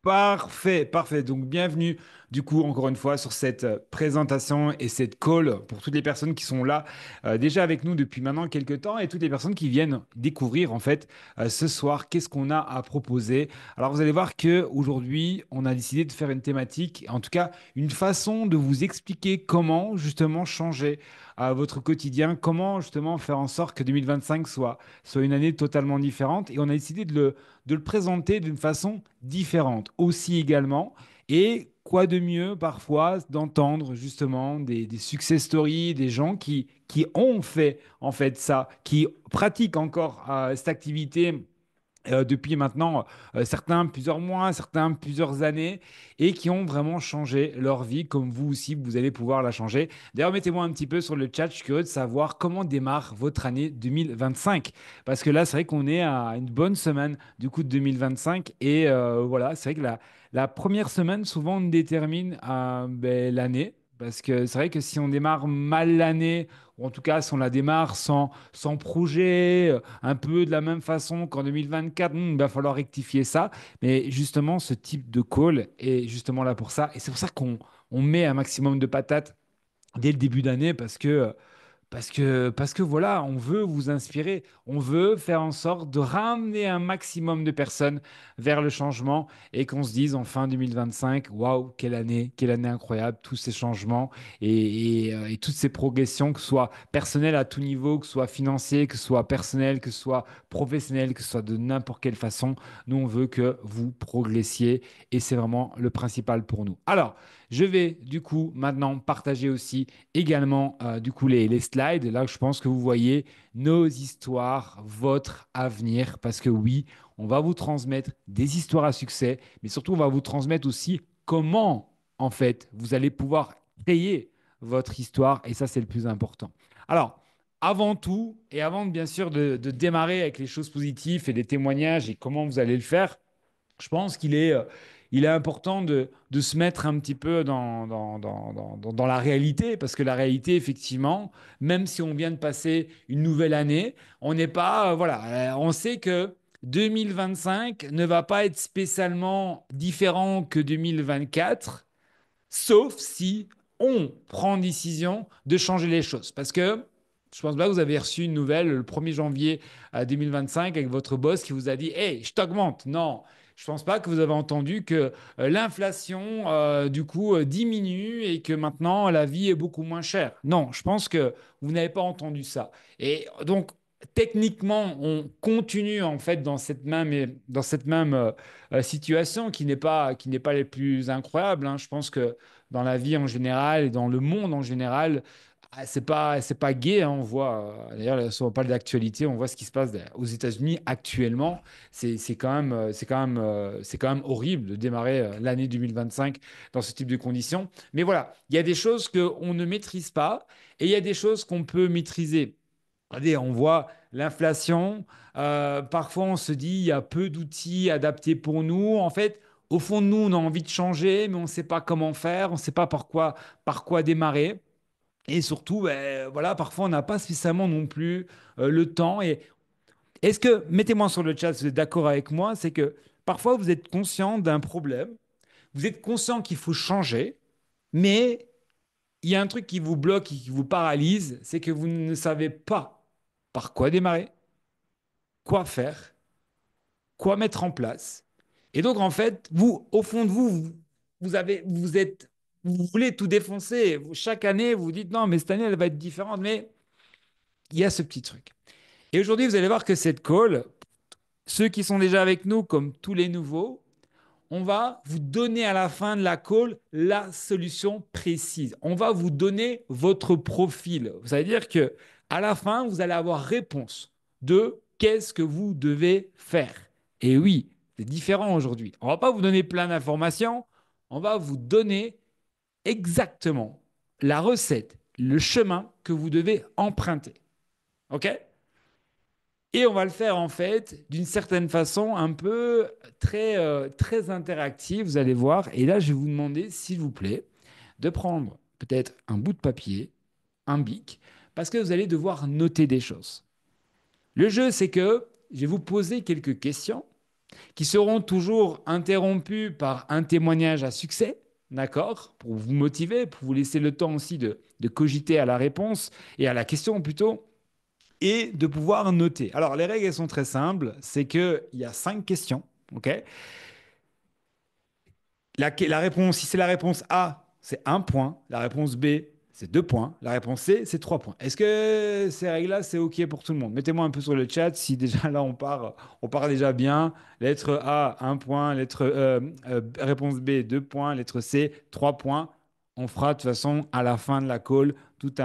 Parfait, parfait. Donc, bienvenue, du coup, encore une fois, sur cette présentation et cette call pour toutes les personnes qui sont là déjà avec nous depuis maintenant quelques temps et toutes les personnes qui viennent découvrir, en fait, ce soir, qu'est-ce qu'on a à proposer. Alors, vous allez voir que aujourd'hui, on a décidé de faire une thématique, en tout cas, une façon de vous expliquer comment, justement, changer votre quotidien, comment, justement, faire en sorte que 2025 soit une année totalement différente. Et on a décidé de le présenter d'une façon différente aussi également. Et quoi de mieux parfois d'entendre justement des success stories, des gens qui ont fait en fait ça, qui pratiquent encore cette activité depuis maintenant certains plusieurs mois, certains plusieurs années, et qui ont vraiment changé leur vie, comme vous aussi, vous allez pouvoir la changer. D'ailleurs, mettez-moi un petit peu sur le chat, je suis curieux de savoir comment démarre votre année 2025. Parce que là, c'est vrai qu'on est à une bonne semaine du coup de 2025, et voilà, c'est vrai que la première semaine, souvent, on détermine l'année. Parce que c'est vrai que si on démarre mal l'année, ou en tout cas si on la démarre sans projet, un peu de la même façon qu'en 2024, il va falloir rectifier ça. Mais justement, ce type de call est justement là pour ça. Et c'est pour ça qu'on met un maximum de patates dès le début d'année parce que voilà, on veut vous inspirer, on veut faire en sorte de ramener un maximum de personnes vers le changement et qu'on se dise en fin 2025, waouh, quelle année incroyable, tous ces changements et toutes ces progressions, que ce soit personnel à tout niveau, que ce soit financier, que ce soit personnel, que ce soit professionnel, que ce soit de n'importe quelle façon. Nous, on veut que vous progressiez et c'est vraiment le principal pour nous. Alors, je vais du coup maintenant partager aussi également du coup les slides. Là, je pense que vous voyez nos histoires, votre avenir, parce que oui, on va vous transmettre des histoires à succès, mais surtout on va vous transmettre aussi comment en fait vous allez pouvoir créer votre histoire, et ça c'est le plus important. Alors, avant tout, et avant bien sûr de démarrer avec les choses positives et les témoignages et comment vous allez le faire, je pense il est important de se mettre un petit peu dans la réalité, parce que la réalité, effectivement, même si on vient de passer une nouvelle année, on n'est pas, voilà, on sait que 2025 ne va pas être spécialement différent que 2024, sauf si on prend décision de changer les choses. Parce que je pense pas que vous avez reçu une nouvelle le 1er janvier 2025 avec votre boss qui vous a dit Hey, je t'augmente. Non, je pense pas que vous avez entendu que l'inflation, du coup, diminue et que maintenant la vie est beaucoup moins chère. Non, je pense que vous n'avez pas entendu ça. Et donc, techniquement, on continue en fait dans cette même situation qui n'est pas les plus incroyables, hein. Je pense que dans la vie en général et dans le monde en général, c'est pas gai, hein. On voit, d'ailleurs, si on parle d'actualité, on voit ce qui se passe aux États-Unis actuellement. C'est quand même horrible de démarrer l'année 2025 dans ce type de conditions. Mais voilà, il y a des choses qu'on ne maîtrise pas et il y a des choses qu'on peut maîtriser. Regardez, on voit l'inflation. Parfois, on se dit il y a peu d'outils adaptés pour nous. En fait, au fond de nous, on a envie de changer, mais on ne sait pas comment faire, on ne sait pas par quoi démarrer. Et surtout, ben, voilà, parfois, on n'a pas spécialement non plus le temps. Et est-ce que, mettez-moi sur le chat si vous êtes d'accord avec moi, c'est que parfois, vous êtes conscient d'un problème, vous êtes conscient qu'il faut changer, mais il y a un truc qui vous bloque et qui vous paralyse, c'est que vous ne savez pas par quoi démarrer, quoi faire, quoi mettre en place. Et donc, en fait, vous, au fond de vous, vous voulez tout défoncer. Chaque année, vous vous dites non, mais cette année, elle va être différente. Mais il y a ce petit truc. Et aujourd'hui, vous allez voir que cette call, ceux qui sont déjà avec nous, comme tous les nouveaux, on va vous donner à la fin de la call la solution précise. On va vous donner votre profil. Ça veut dire que à la fin, vous allez avoir réponse de qu'est-ce que vous devez faire. Et oui, c'est différent aujourd'hui. On va pas vous donner plein d'informations, on va vous donner exactement la recette, le chemin que vous devez emprunter. OK? Et on va le faire en fait d'une certaine façon un peu très interactive, vous allez voir. Et là, je vais vous demander, s'il vous plaît, de prendre peut-être un bout de papier, un bic, parce que vous allez devoir noter des choses. Le jeu, c'est que je vais vous poser quelques questions. qui seront toujours interrompus par un témoignage à succès, d'accord, pour vous motiver, pour vous laisser le temps aussi de cogiter à la réponse et à la question plutôt, et de pouvoir noter. Alors, les règles, elles sont très simples. C'est qu'il y a 5 questions, ok? La réponse, si c'est la réponse A, c'est 1 point. La réponse B, c'est 2 points. La réponse C, c'est 3 points. Est-ce que ces règles-là, c'est OK pour tout le monde? Mettez-moi un peu sur le chat si déjà là, on part déjà bien. Lettre A, 1 point. Réponse B, 2 points. Lettre C, 3 points. On fera de toute façon à la fin de la call toute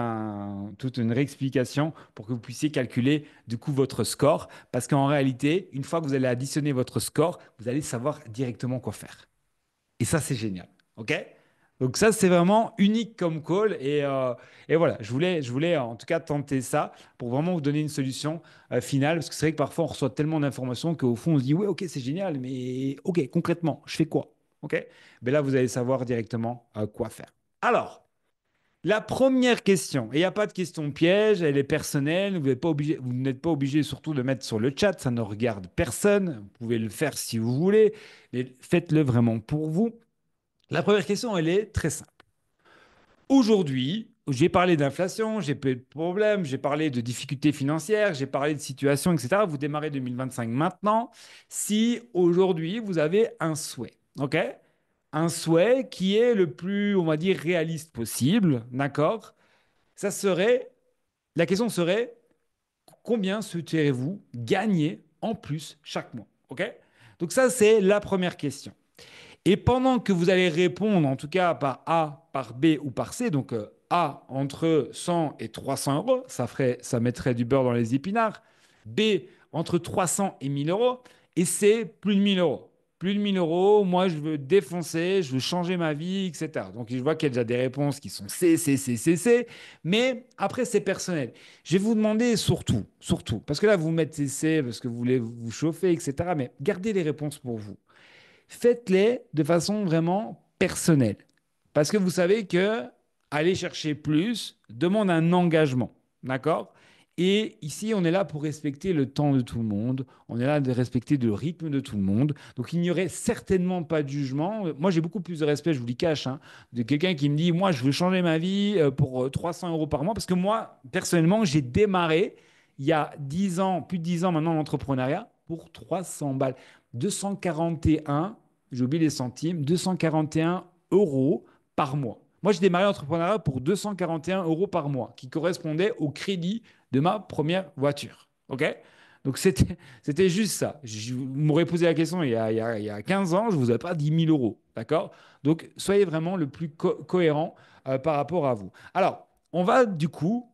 une réexplication pour que vous puissiez calculer du coup votre score. Parce qu'en réalité, une fois que vous allez additionner votre score, vous allez savoir directement quoi faire. Et ça, c'est génial. OK? Donc ça, c'est vraiment unique comme call. Et voilà, je voulais en tout cas tenter ça pour vraiment vous donner une solution finale. Parce que c'est vrai que parfois, on reçoit tellement d'informations qu'au fond, on se dit, ouais, OK, c'est génial, mais OK, concrètement, je fais quoi? OK? Mais là, vous allez savoir directement quoi faire. Alors, la première question, et il n'y a pas de question piège, elle est personnelle, vous n'êtes pas obligé surtout de mettre sur le chat, ça ne regarde personne, vous pouvez le faire si vous voulez, mais faites-le vraiment pour vous. La première question, elle est très simple. Aujourd'hui, j'ai parlé d'inflation, j'ai peu de problèmes, j'ai parlé de difficultés financières, j'ai parlé de situation, etc. Vous démarrez 2025 maintenant. Si aujourd'hui, vous avez un souhait, OK? Un souhait qui est le plus, on va dire, réaliste possible, d'accord? La question serait, combien souhaiterez-vous gagner en plus chaque mois, OK? Donc ça, c'est la première question. Et pendant que vous allez répondre, en tout cas par A, par B ou par C, donc A entre 100 et 300 euros, ça mettrait du beurre dans les épinards. B entre 300 et 1000 euros. Et C plus de 1000 euros. Plus de 1000 euros, moi je veux défoncer, je veux changer ma vie, etc. Donc je vois qu'il y a déjà des réponses qui sont C, C, C, C, C. Mais après, c'est personnel. Je vais vous demander surtout, parce que là vous mettez C parce que vous voulez vous chauffer, etc. Mais gardez les réponses pour vous, faites-les de façon vraiment personnelle. Parce que vous savez que aller chercher plus demande un engagement. D'accord? Et ici, on est là pour respecter le temps de tout le monde. On est là de respecter le rythme de tout le monde. Donc, il n'y aurait certainement pas de jugement. Moi, j'ai beaucoup plus de respect, je vous le cache, hein, de quelqu'un qui me dit, moi, je veux changer ma vie pour 300 euros par mois. Parce que moi, personnellement, j'ai démarré il y a 10 ans, plus de 10 ans maintenant, l'entrepreneuriat pour 300 balles. 241, j'ai oublié les centimes, 241 euros par mois. Moi, j'ai démarré l'entrepreneuriat pour 241 euros par mois, qui correspondait au crédit de ma première voiture. OK? Donc, c'était juste ça. Vous m'aurez posé la question il y a 15 ans, je ne vous avais pas dit 1000 euros. D'accord? Donc, soyez vraiment le plus cohérent par rapport à vous. Alors, on va du coup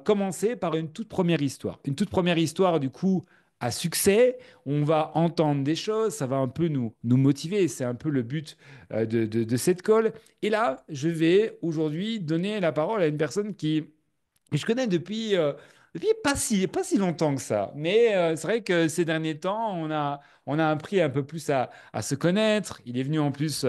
commencer par une toute première histoire. Une toute première histoire, du coup, à succès. On va entendre des choses, ça va un peu nous motiver. C'est un peu le but de cette call. Et là, je vais aujourd'hui donner la parole à une personne que je connais depuis pas si longtemps que ça. Mais c'est vrai que ces derniers temps, on a appris un peu plus à se connaître. Il est venu en plus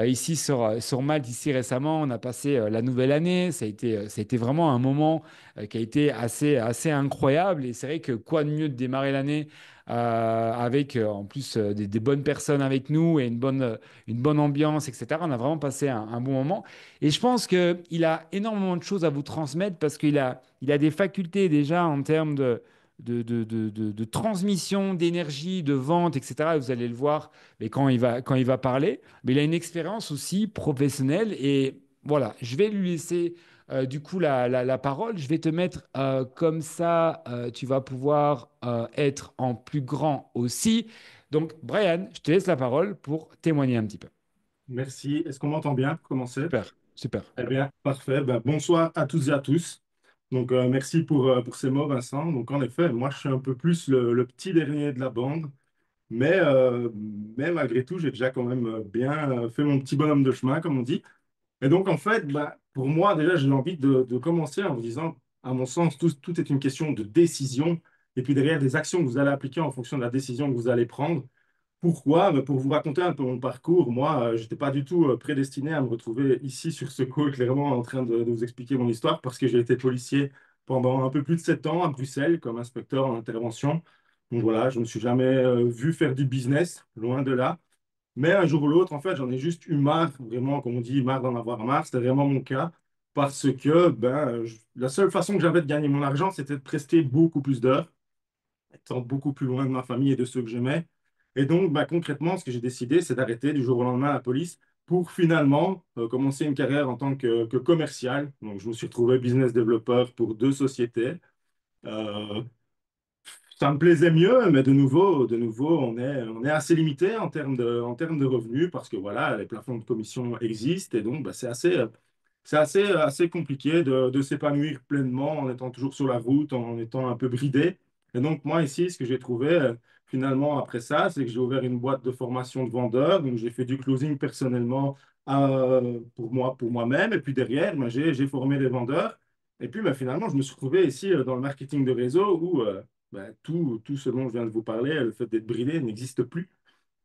ici sur Malte, ici récemment. On a passé la nouvelle année. Ça a été vraiment un moment qui a été assez incroyable. Et c'est vrai que quoi de mieux de démarrer l'année avec en plus des bonnes personnes avec nous et une bonne ambiance, etc. On a vraiment passé un bon moment. Et je pense qu'il a énormément de choses à vous transmettre parce qu'il a des facultés déjà en termes de transmission d'énergie, de vente, etc. Vous allez le voir mais quand il va parler. Mais il a une expérience aussi professionnelle. Et voilà, je vais lui laisser du coup la parole. Je vais te mettre comme ça, tu vas pouvoir être en plus grand aussi. Donc, Brian, je te laisse la parole pour témoigner un petit peu. Merci. Est-ce qu'on m'entend bien pour commencer? Super, super. Eh bien, parfait. Ben, bonsoir à toutes et à tous. Donc, merci pour ces mots, Vincent. Donc, en effet, moi, je suis un peu plus le petit dernier de la bande, mais malgré tout, j'ai déjà quand même bien fait mon petit bonhomme de chemin, comme on dit. Et donc, en fait, ben, pour moi, déjà, j'ai envie de commencer en vous disant, à mon sens, tout est une question de décision. Et puis derrière, des actions que vous allez appliquer en fonction de la décision que vous allez prendre. Pourquoi? Ben, pour vous raconter un peu mon parcours, moi, je n'étais pas du tout prédestiné à me retrouver ici sur ce call, clairement en train de vous expliquer mon histoire, parce que j'ai été policier pendant un peu plus de 7 ans à Bruxelles comme inspecteur en intervention. Donc voilà, je me suis jamais vu faire du business, loin de là. Mais un jour ou l'autre, en fait, j'en ai juste eu marre, vraiment, comme on dit, marre d'en avoir marre. C'était vraiment mon cas. Parce que la seule façon que j'avais de gagner mon argent, c'était de prester beaucoup plus d'heures, étant beaucoup plus loin de ma famille et de ceux que j'aimais. Et donc, concrètement, ce que j'ai décidé, c'est d'arrêter du jour au lendemain la police pour finalement commencer une carrière en tant que commercial. Donc, je me suis retrouvé business développeur pour deux sociétés. Euh, Ça me plaisait mieux, mais de nouveau, on est assez limité en termes de revenus parce que voilà, les plafonds de commission existent et donc c'est assez compliqué de s'épanouir pleinement en étant toujours sur la route, en étant un peu bridé. Et donc moi ici, ce que j'ai trouvé finalement après ça, c'est que j'ai ouvert une boîte de formation de vendeur. Donc j'ai fait du closing personnellement pour moi, pour moi-même. Et puis derrière, j'ai formé des vendeurs. Et puis finalement, je me suis retrouvé ici dans le marketing de réseau où tout ce dont je viens de vous parler, le fait d'être bridé, n'existe plus.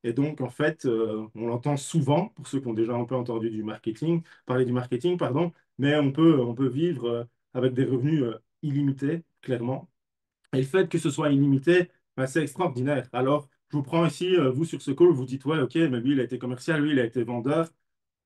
Et donc, en fait, on l'entend souvent, pour ceux qui ont déjà un peu entendu parler du marketing, pardon, mais on peut vivre avec des revenus illimités, clairement. Et le fait que ce soit illimité, c'est extraordinaire. Alors, je vous prends ici, vous, sur ce call, vous dites, ouais, ok, mais lui, il a été commercial, lui, il a été vendeur.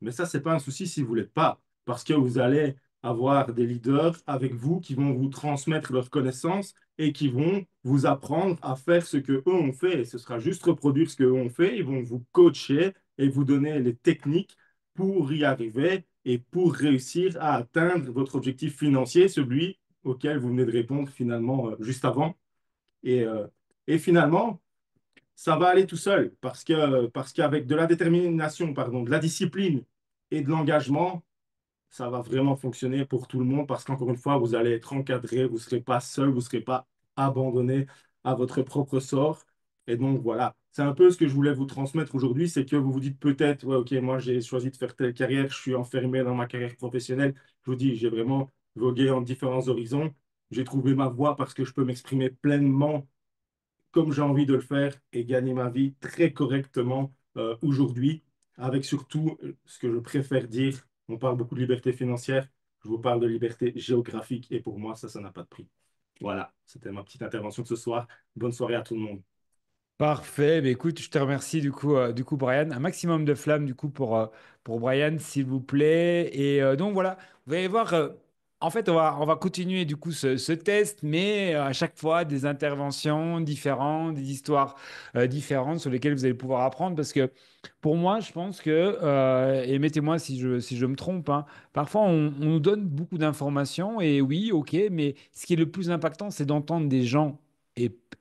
Mais ça, c'est pas un souci si vous l'êtes pas, parce que vous allez avoir des leaders avec vous qui vont vous transmettre leurs connaissances et qui vont vous apprendre à faire ce que eux ont fait. Et ce sera juste reproduire ce que eux ont fait. Ils vont vous coacher et vous donner les techniques pour y arriver et pour réussir à atteindre votre objectif financier, celui auquel vous venez de répondre finalement juste avant. Et, euh, et finalement, ça va aller tout seul parce qu'avec de la détermination, pardon, de la discipline et de l'engagement, ça va vraiment fonctionner pour tout le monde parce qu'encore une fois, vous allez être encadré, vous ne serez pas seul, vous ne serez pas abandonné à votre propre sort. Et donc voilà, c'est un peu ce que je voulais vous transmettre aujourd'hui, c'est que vous vous dites peut-être, ouais, ok, moi j'ai choisi de faire telle carrière, je suis enfermé dans ma carrière professionnelle. Je vous dis, j'ai vraiment vogué en différents horizons. J'ai trouvé ma voie parce que je peux m'exprimer pleinement comme j'ai envie de le faire et gagner ma vie très correctement aujourd'hui, avec surtout ce que je préfère dire. On parle beaucoup de liberté financière, je vous parle de liberté géographique et pour moi, ça n'a pas de prix. Voilà, c'était ma petite intervention de ce soir. Bonne soirée à tout le monde. Parfait. Ben, écoute, je te remercie du coup, Brian. Un maximum de flammes pour Brian, s'il vous plaît. Et donc voilà, vous allez voir. En fait, on va continuer du coup ce test, mais à chaque fois des interventions différentes, des histoires différentes sur lesquelles vous allez pouvoir apprendre. Parce que pour moi, je pense que, et mettez-moi si je me trompe, hein, parfois on nous donne beaucoup d'informations et oui, ok, mais ce qui est le plus impactant, c'est d'entendre des gens.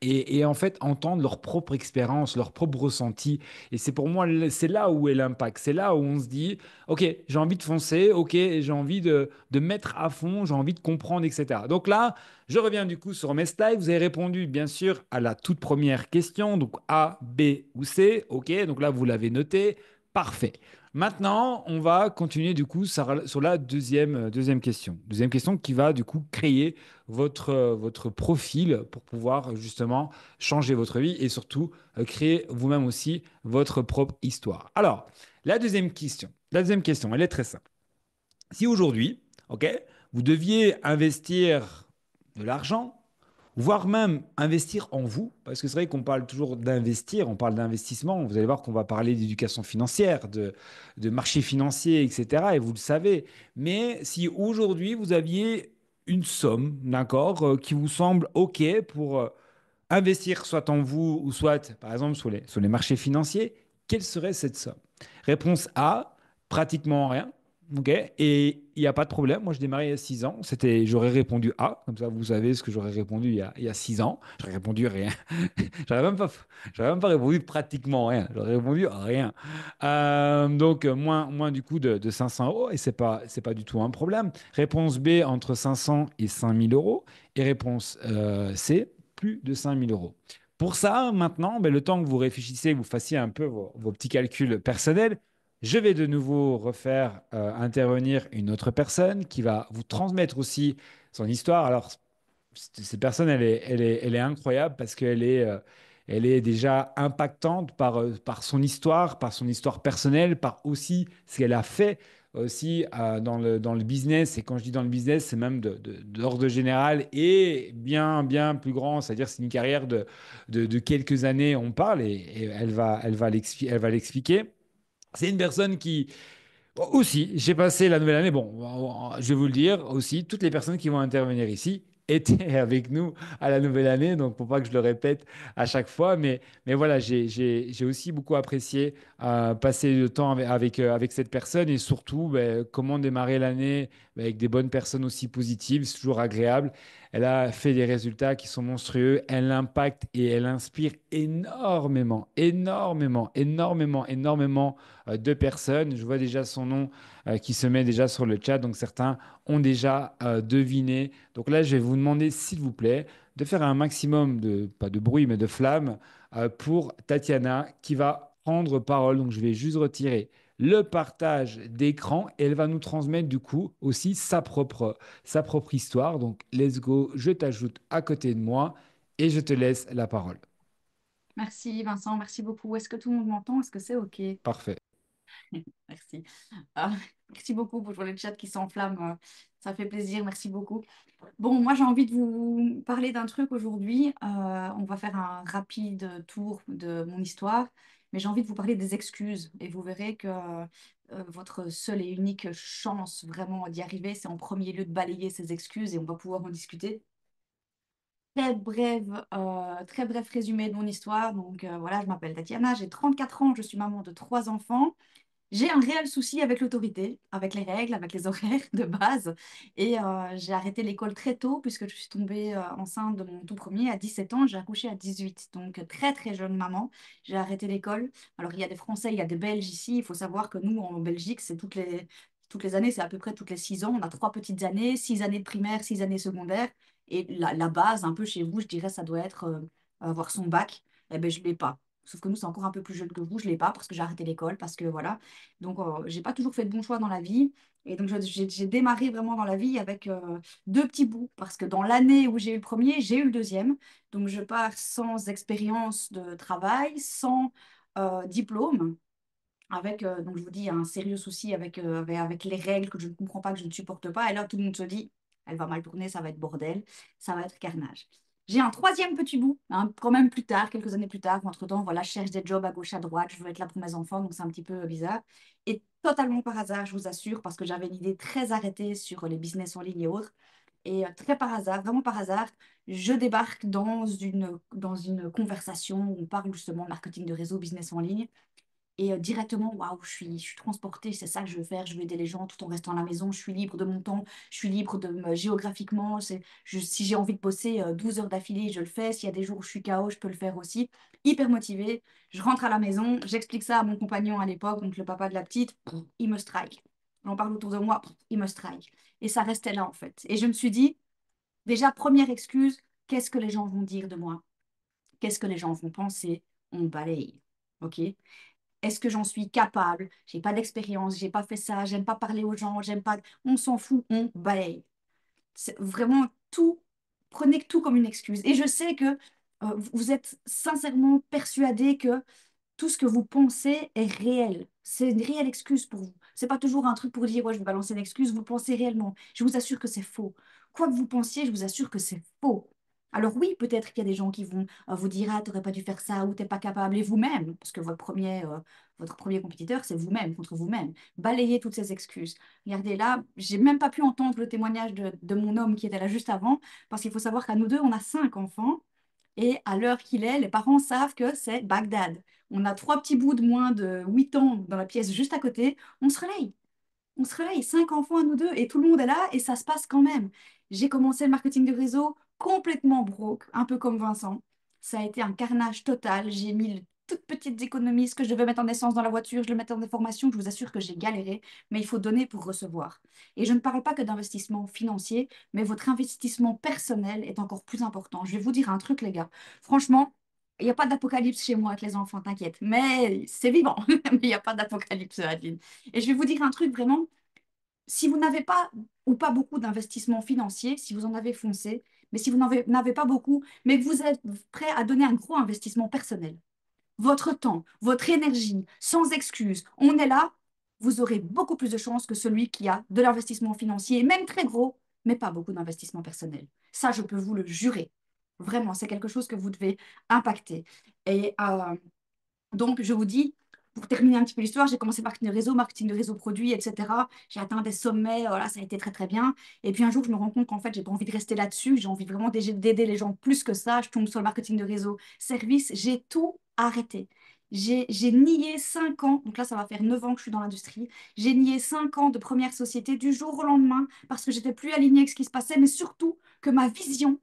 Et en fait entendre leur propre expérience, leur propre ressenti. Et c'est pour moi, c'est là où est l'impact. C'est là où on se dit, OK, j'ai envie de foncer, OK, j'ai envie de mettre à fond, j'ai envie de comprendre, etc. Donc là, je reviens du coup sur mes slides. Vous avez répondu, bien sûr, à la toute première question, donc A, B ou C. OK, donc là, vous l'avez noté. Parfait. Maintenant, on va continuer du coup sur la deuxième question. Deuxième question qui va du coup créer votre profil pour pouvoir justement changer votre vie et surtout créer vous-même aussi votre propre histoire. Alors, la deuxième question, elle est très simple. Si aujourd'hui, ok, vous deviez investir de l'argent, voire même investir en vous, parce que c'est vrai qu'on parle toujours d'investir, on parle d'investissement, vous allez voir qu'on va parler d'éducation financière, de marché financier, etc. Et vous le savez. Mais si aujourd'hui vous aviez une somme, d'accord, qui vous semble OK pour investir soit en vous ou soit, par exemple, sur les marchés financiers, quelle serait cette somme? Réponse A, pratiquement rien. OK? Et il n'y a pas de problème. Moi, je démarrais il y a 6 ans. J'aurais répondu A. Comme ça, vous savez ce que j'aurais répondu il y a 6 ans. J'aurais répondu rien. J'aurais même pas, j'aurais même pas répondu pratiquement rien. J'aurais répondu rien. Donc, moins du coup de 500 euros. Et c'est pas du tout un problème. Réponse B, entre 500 et 5000 euros. Et réponse C, plus de 5000 euros. Pour ça, maintenant, ben, le temps que vous réfléchissez, vous fassiez un peu vos petits calculs personnels, je vais de nouveau refaire intervenir une autre personne qui va vous transmettre aussi son histoire. Alors, cette personne, elle est incroyable parce qu'elle est déjà impactante par son histoire personnelle, par aussi ce qu'elle a fait aussi dans le business. Et quand je dis dans le business, c'est même d'ordre général et bien, bien plus grand. C'est-à-dire, c'est une carrière de quelques années, on parle, et elle va l'expliquer. C'est une personne qui, aussi, j'ai passé la nouvelle année. Bon, je vais vous le dire aussi, toutes les personnes qui vont intervenir ici étaient avec nous à la nouvelle année, donc pour pas que je le répète à chaque fois, mais voilà, j'ai aussi beaucoup apprécié passer le temps avec cette personne et surtout comment démarrer l'année avec des bonnes personnes aussi positives, c'est toujours agréable. Elle a fait des résultats qui sont monstrueux, elle impacte et elle inspire énormément, énormément, énormément, énormément de personnes. Je vois déjà son nom qui se met déjà sur le chat, donc certains ont déjà deviné. Donc là, je vais vous demander, s'il vous plaît, de faire un maximum de, pas de bruit, mais de flamme pour Tatiana qui va prendre parole. Donc je vais juste retirer le partage d'écran et elle va nous transmettre du coup aussi sa propre histoire. Donc let's go, je t'ajoute à côté de moi et je te laisse la parole. Merci Vincent, merci beaucoup. Est-ce que tout le monde m'entend? Est-ce que c'est OK? Parfait. Merci. Ah, merci beaucoup pour le chat qui s'enflamme. Ça fait plaisir, merci beaucoup. Bon, moi j'ai envie de vous parler d'un truc aujourd'hui. On va faire un rapide tour de mon histoire, mais j'ai envie de vous parler des excuses. Et vous verrez que votre seule et unique chance vraiment d'y arriver, c'est en premier lieu de balayer ces excuses et on va pouvoir en discuter. Très bref résumé de mon histoire. Donc voilà, je m'appelle Tatiana, j'ai 34 ans, je suis maman de 3 enfants. J'ai un réel souci avec l'autorité, avec les règles, avec les horaires de base. Et j'ai arrêté l'école très tôt puisque je suis tombée enceinte de mon tout premier à 17 ans. J'ai accouché à 18. Donc très très jeune maman. J'ai arrêté l'école. Alors il y a des Français, il y a des Belges ici. Il faut savoir que nous en Belgique, c'est toutes les années, c'est à peu près toutes les 6 ans. On a 3 petites années, 6 années de primaire, 6 années secondaires. Et la base, un peu chez vous, je dirais, ça doit être avoir son bac. Eh bien, je ne l'ai pas. Sauf que nous, c'est encore un peu plus jeune que vous. Je ne l'ai pas parce que j'ai arrêté l'école, parce que voilà. Donc, j'ai pas toujours fait de bons choix dans la vie. Et donc, j'ai démarré vraiment dans la vie avec deux petits bouts. Parce que dans l'année où j'ai eu le premier, j'ai eu le deuxième. Donc, je pars sans expérience de travail, sans diplôme avec, donc je vous dis, un sérieux souci avec les règles que je ne comprends pas, que je ne supporte pas. Et là, tout le monde se dit, elle va mal tourner, ça va être bordel, ça va être carnage. J'ai un troisième petit bout, hein, quand même plus tard, quelques années plus tard. Entre-temps, voilà, je cherche des jobs à gauche, à droite, je veux être là pour mes enfants, donc c'est un petit peu bizarre. Et totalement par hasard, je vous assure, parce que j'avais une idée très arrêtée sur les business en ligne et autres. Et très par hasard, vraiment par hasard, je débarque dans une conversation où on parle justement de marketing de réseau, business en ligne. Et directement, waouh, je suis transportée, c'est ça que je veux faire, je veux aider les gens tout en restant à la maison, je suis libre de mon temps, je suis libre géographiquement, si j'ai envie de bosser 12 heures d'affilée, je le fais, s'il y a des jours où je suis KO, je peux le faire aussi. Hyper motivée, je rentre à la maison, j'explique ça à mon compagnon à l'époque, donc le papa de la petite, il me strike. J'en parle autour de moi, il me strike. Et ça restait là en fait. Et je me suis dit, déjà, première excuse, qu'est-ce que les gens vont dire de moi? Qu'est-ce que les gens vont penser? On balaye. OK? Est-ce que j'en suis capable? J'ai pas d'expérience, j'ai pas fait ça, j'aime pas parler aux gens, j'aime pas. On s'en fout, on balaye. C'est vraiment tout, prenez tout comme une excuse. Et je sais que vous êtes sincèrement persuadé que tout ce que vous pensez est réel. C'est une réelle excuse pour vous. C'est pas toujours un truc pour dire, ouais, je vais balancer une excuse, vous pensez réellement. Je vous assure que c'est faux. Quoi que vous pensiez, je vous assure que c'est faux. Alors oui, peut-être qu'il y a des gens qui vont vous dire, ah, t'aurais pas dû faire ça ou t'es pas capable, et vous-même, parce que votre premier compétiteur, c'est vous-même, contre vous-même. Balayez toutes ces excuses. Regardez là, j'ai même pas pu entendre le témoignage de mon homme qui était là juste avant, parce qu'il faut savoir qu'à nous deux, on a 5 enfants. Et à l'heure qu'il est, les parents savent que c'est Bagdad. On a 3 petits bouts de moins de 8 ans dans la pièce juste à côté. On se relaye. On se relaye. 5 enfants à nous deux et tout le monde est là et ça se passe quand même. J'ai commencé le marketing de réseau complètement broke, un peu comme Vincent. Ça a été un carnage total. J'ai mis toutes petites économies, ce que je devais mettre en essence dans la voiture, je le mettais en des formations. Je vous assure que j'ai galéré, mais il faut donner pour recevoir. Et je ne parle pas que d'investissement financier, mais votre investissement personnel est encore plus important. Je vais vous dire un truc, les gars. Franchement, il n'y a pas d'apocalypse chez moi avec les enfants, t'inquiète. Mais c'est vivant. Mais il n'y a pas d'apocalypse, Adeline. Et je vais vous dire un truc vraiment, si vous n'avez pas ou pas beaucoup d'investissement financier, si vous en avez foncé, mais si vous n'avez pas beaucoup, mais que vous êtes prêt à donner un gros investissement personnel, votre temps, votre énergie, sans excuse, on est là, vous aurez beaucoup plus de chances que celui qui a de l'investissement financier, même très gros, mais pas beaucoup d'investissement personnel. Ça, je peux vous le jurer. Vraiment, c'est quelque chose que vous devez impacter. Et donc, je vous dis, pour terminer un petit peu l'histoire, j'ai commencé marketing de réseau produit, etc. J'ai atteint des sommets, voilà, ça a été très très bien. Et puis un jour, je me rends compte qu'en fait, j'ai pas envie de rester là-dessus. J'ai envie vraiment d'aider les gens plus que ça. Je tombe sur le marketing de réseau service. J'ai tout arrêté. J'ai nié 5 ans, donc là ça va faire 9 ans que je suis dans l'industrie, j'ai nié 5 ans de première société du jour au lendemain parce que j'étais plus alignée avec ce qui se passait, mais surtout que ma vision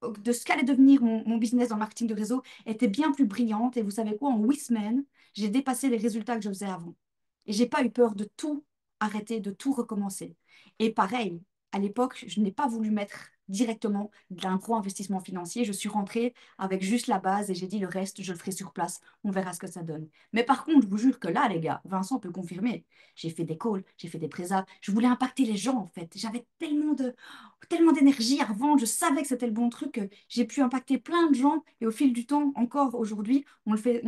de ce qu'allait devenir mon business dans le marketing de réseau était bien plus brillante. Et vous savez quoi, en 8 semaines, j'ai dépassé les résultats que je faisais avant. Et j'ai pas eu peur de tout arrêter, de tout recommencer. Et pareil, à l'époque, je n'ai pas voulu mettre directement d'un gros investissement financier. Je suis rentrée avec juste la base et j'ai dit le reste, je le ferai sur place. On verra ce que ça donne. Mais par contre, je vous jure que là, les gars, Vincent peut confirmer. J'ai fait des calls, j'ai fait des présas. Je voulais impacter les gens, en fait. J'avais tellement d'énergie à revendre. Je savais que c'était le bon truc. Que j'ai pu impacter plein de gens. Et au fil du temps, encore aujourd'hui, on le fait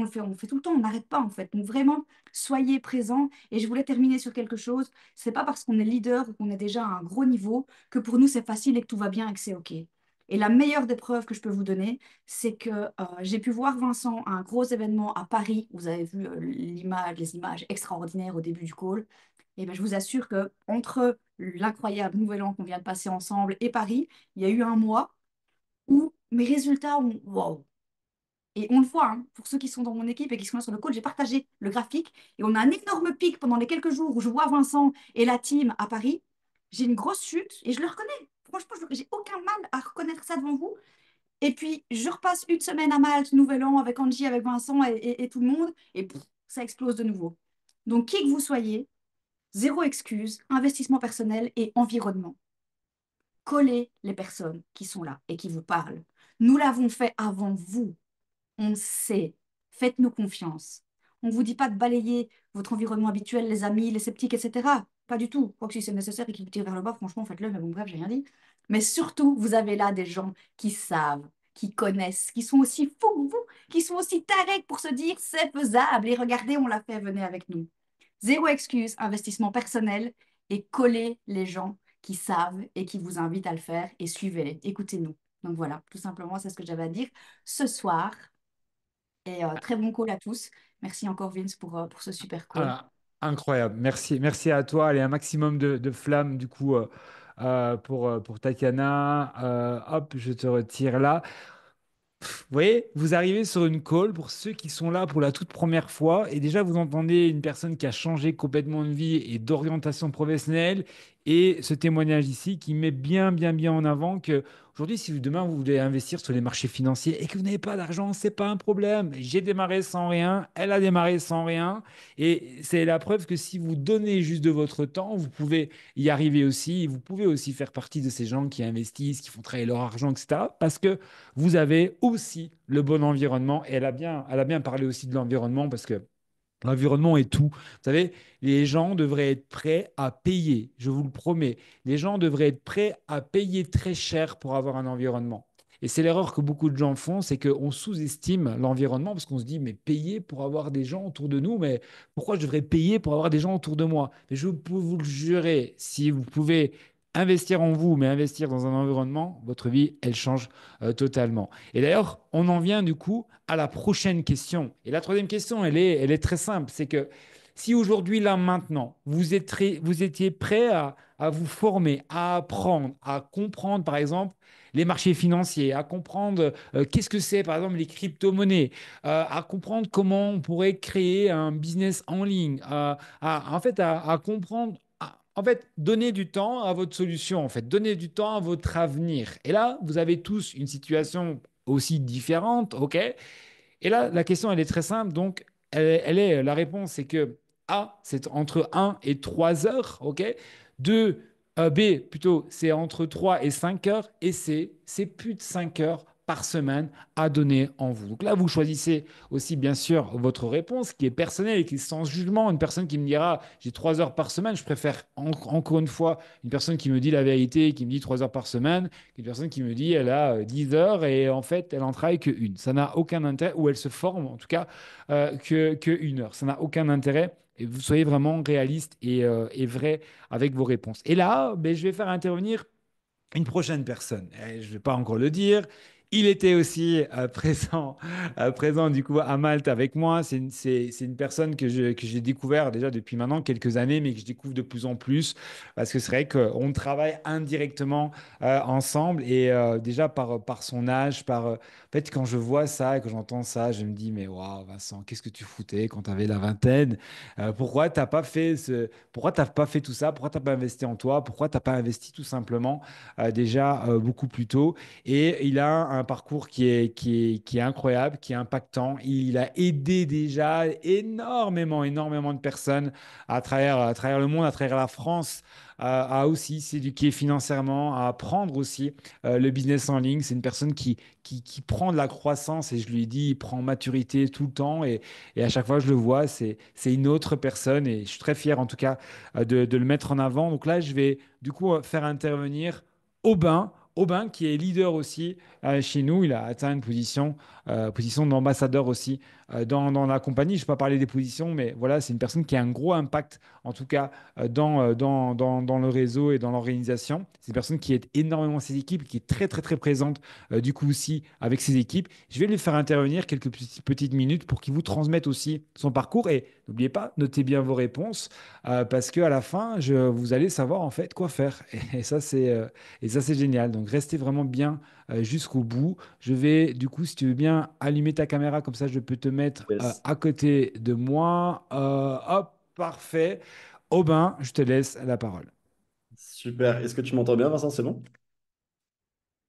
tout le temps. On n'arrête pas, en fait. Donc vraiment, soyez présents. Et je voulais terminer sur quelque chose. C'est pas parce qu'on est leader ou qu'on est déjà à un gros niveau que pour nous c'est facile et que tout va bien et que c'est OK. Et la meilleure des preuves que je peux vous donner, c'est que j'ai pu voir Vincent à un gros événement à Paris. Vous avez vu les images extraordinaires au début du call. Et ben, je vous assure que entre l'incroyable nouvel an qu'on vient de passer ensemble et Paris, il y a eu un mois où mes résultats ont wow. Et on le voit, hein, pour ceux qui sont dans mon équipe et qui sont là sur le call, j'ai partagé le graphique et on a un énorme pic pendant les quelques jours où je vois Vincent et la team à Paris. J'ai une grosse chute et je le reconnais. Franchement, j'ai aucun mal à reconnaître ça devant vous. Et puis, je repasse une semaine à Malte, Nouvel An, avec Angie, avec Vincent et tout le monde, et pff, ça explose de nouveau. Donc, qui que vous soyez, zéro excuse, investissement personnel et environnement. Collez les personnes qui sont là et qui vous parlent. Nous l'avons fait avant vous. On sait. Faites-nous confiance. On ne vous dit pas de balayer votre environnement habituel, les amis, les sceptiques, etc. Pas du tout. Quoique si c'est nécessaire et qu'ils vous tirent vers le bas, franchement, faites-le. Mais bon, bref, j'ai rien dit. Mais surtout, vous avez là des gens qui savent, qui connaissent, qui sont aussi fous que vous, qui sont aussi tarés pour se dire c'est faisable. Et regardez, on l'a fait, venez avec nous. Zéro excuse, investissement personnel et collez les gens qui savent et qui vous invitent à le faire et suivez-les. Écoutez-nous. Donc voilà, tout simplement, c'est ce que j'avais à dire ce soir. Et très bon call à tous. Merci encore Vince pour ce super call. Ah, incroyable. Merci, merci à toi. Allez, un maximum de flammes du coup pour Tatiana. Hop, je te retire là. Vous voyez, vous arrivez sur une call pour ceux qui sont là pour la toute première fois et déjà vous entendez une personne qui a changé complètement de vie et d'orientation professionnelle et ce témoignage ici qui met bien en avant que aujourd'hui, si demain vous voulez investir sur les marchés financiers et que vous n'avez pas d'argent, c'est pas un problème. J'ai démarré sans rien, elle a démarré sans rien et c'est la preuve que si vous donnez juste de votre temps, vous pouvez y arriver aussi. Vous pouvez aussi faire partie de ces gens qui investissent, qui font travailler leur argent, etc. Parce que vous avez aussi le bon environnement. Et elle a bien parlé aussi de l'environnement parce que l'environnement est tout. Vous savez, les gens devraient être prêts à payer, je vous le promets. Les gens devraient être prêts à payer très cher pour avoir un environnement. Et c'est l'erreur que beaucoup de gens font, c'est qu'on sous-estime l'environnement parce qu'on se dit, mais payer pour avoir des gens autour de nous, mais pourquoi je devrais payer pour avoir des gens autour de moi? Mais je peux vous le jurer, si vous pouvez investir en vous, mais investir dans un environnement, votre vie, elle change totalement. Et d'ailleurs, on en vient du coup à la prochaine question. Et la troisième question, elle est très simple. C'est que si aujourd'hui, là, maintenant, vous étiez prêt à vous former, à apprendre, à comprendre, par exemple, les marchés financiers, à comprendre qu'est-ce que c'est, par exemple, les crypto-monnaies, à comprendre comment on pourrait créer un business en ligne, en fait, à comprendre en fait, donnez du temps à votre solution, en fait, donnez du temps à votre avenir. Et là, vous avez tous une situation aussi différente, ok? Et là, la question, elle est très simple. Donc, la réponse, c'est que A, c'est entre 1 et 3 heures, ok? 2, B, plutôt, c'est entre 3 et 5 heures. Et C, c'est plus de 5 heures par semaine à donner en vous. Donc là, vous choisissez aussi, bien sûr, votre réponse qui est personnelle et qui est sans jugement. Une personne qui me dira, j'ai 3 heures par semaine, je préfère encore une fois une personne qui me dit la vérité, qui me dit 3 heures par semaine, qu'une personne qui me dit elle a 10 heures et en fait, elle en travaille que une. Ça n'a aucun intérêt, ou elle se forme en tout cas que 1 heure. Ça n'a aucun intérêt. Et vous soyez vraiment réaliste et vrai avec vos réponses. Et là, ben, je vais faire intervenir une prochaine personne. Je ne vais pas encore le dire. Il était aussi présent du coup à Malte avec moi. C'est une personne que j'ai découvert déjà depuis maintenant quelques années, mais que je découvre de plus en plus parce que c'est vrai qu'on travaille indirectement ensemble et déjà par son âge, en fait, quand je vois ça et que j'entends ça, je me dis, mais waouh, Vincent, qu'est-ce que tu foutais quand tu avais la vingtaine? Pourquoi t'as pas fait tout ça? Pourquoi t'as pas investi en toi? Pourquoi t'as pas investi tout simplement déjà beaucoup plus tôt. Et il a un parcours qui est incroyable, qui est impactant. Il a aidé déjà énormément de personnes à travers le monde, à travers la France, à aussi s'éduquer financièrement, à apprendre aussi le business en ligne. C'est une personne qui prend de la croissance et je lui ai dit, il prend maturité tout le temps et à chaque fois que je le vois, c'est une autre personne et je suis très fier en tout cas de le mettre en avant. Donc là, je vais du coup faire intervenir Aubin. Aubin, qui est leader aussi chez nous, il a atteint une position d'ambassadeur aussi dans la compagnie. Je ne vais pas parler des positions, mais voilà, c'est une personne qui a un gros impact, en tout cas, dans le réseau et dans l'organisation. C'est une personne qui aide énormément ses équipes, qui est très présente, du coup, aussi avec ses équipes. Je vais lui faire intervenir quelques petites minutes pour qu'il vous transmette aussi son parcours. Et n'oubliez pas, notez bien vos réponses, parce qu'à la fin, vous allez savoir en fait quoi faire. Et ça, c'est génial. Donc, restez vraiment bien jusqu'au bout. Je vais, du coup, si tu veux bien allumer ta caméra, comme ça, je peux te mettre Yes. à côté de moi. Hop, parfait. Aubin, je te laisse la parole. Super. Est-ce que tu m'entends bien, Vincent? C'est bon?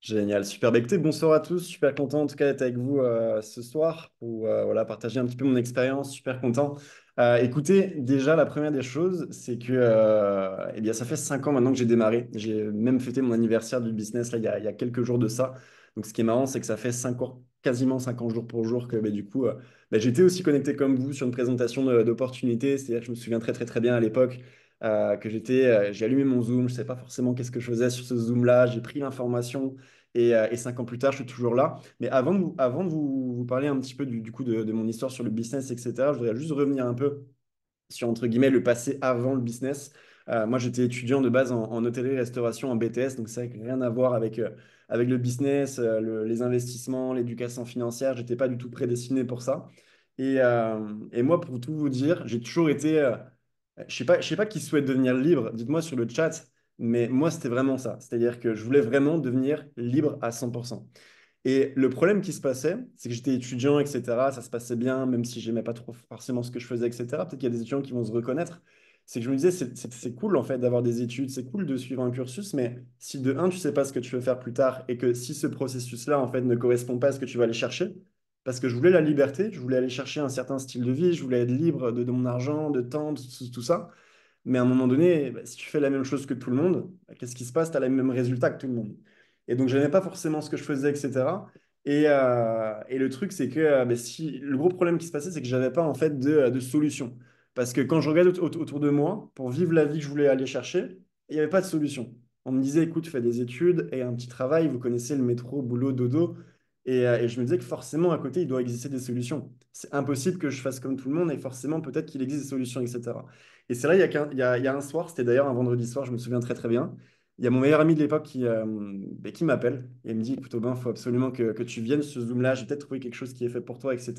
Génial, super. Bah, écoutez, bonsoir à tous. Super content en tout cas d'être avec vous ce soir pour voilà, partager un petit peu mon expérience. Super content. Écoutez, déjà, la première des choses, c'est que eh bien, ça fait 5 ans maintenant que j'ai démarré. J'ai même fêté mon anniversaire du business là, il y a quelques jours de ça. Donc, ce qui est marrant, c'est que ça fait 5 ans, quasiment 5 ans jour pour jour que bah, du coup, j'étais aussi connecté comme vous sur une présentation d'opportunités. C'est-à-dire que je me souviens très bien à l'époque que j'ai allumé mon Zoom. Je ne savais pas forcément qu'est-ce que je faisais sur ce Zoom-là. J'ai pris l'information. Et 5 ans plus tard, je suis toujours là. Mais avant de vous parler un petit peu du coup de mon histoire sur le business, etc., je voudrais juste revenir un peu sur, entre guillemets, le passé avant le business. Moi, j'étais étudiant de base en hôtellerie-restauration en BTS, donc ça n'a rien à voir avec le business, les investissements, l'éducation financière. J'étais pas du tout prédestiné pour ça. Et moi, pour tout vous dire, j'ai toujours été, je sais pas qui souhaite devenir libre, dites-moi sur le chat, mais moi, c'était vraiment ça. C'est-à-dire que je voulais vraiment devenir libre à 100%. Et le problème qui se passait, c'est que j'étais étudiant, etc. Ça se passait bien, même si j'aimais pas trop forcément ce que je faisais, etc. Peut-être qu'il y a des étudiants qui vont se reconnaître. C'est que je me disais, c'est cool en fait d'avoir des études, c'est cool de suivre un cursus, mais si de un, tu sais pas ce que tu veux faire plus tard et que si ce processus-là en fait ne correspond pas à ce que tu vas aller chercher, parce que je voulais la liberté, je voulais aller chercher un certain style de vie, je voulais être libre de mon argent, de temps, de tout ça. Mais à un moment donné, bah, si tu fais la même chose que tout le monde, bah, qu'est-ce qui se passe? Tu as le même résultat que tout le monde. Et donc, je n'aimais pas forcément ce que je faisais, etc. Et le truc, c'est que bah, le gros problème qui se passait, c'est que je n'avais pas en fait de solution. Parce que quand je regarde autour de moi, pour vivre la vie que je voulais aller chercher, il n'y avait pas de solution. On me disait, écoute, fais des études et un petit travail, vous connaissez le métro, boulot, dodo. Et je me disais que forcément, à côté, il doit exister des solutions. C'est impossible que je fasse comme tout le monde et forcément, peut-être qu'il existe des solutions, etc. Et c'est là, il y a un soir, c'était d'ailleurs un vendredi soir, je me souviens très bien. Il y a mon meilleur ami de l'époque qui m'appelle et il me dit, écoute Aubin, il faut absolument que tu viennes ce Zoom-là, j'ai peut-être trouvé quelque chose qui est fait pour toi, etc.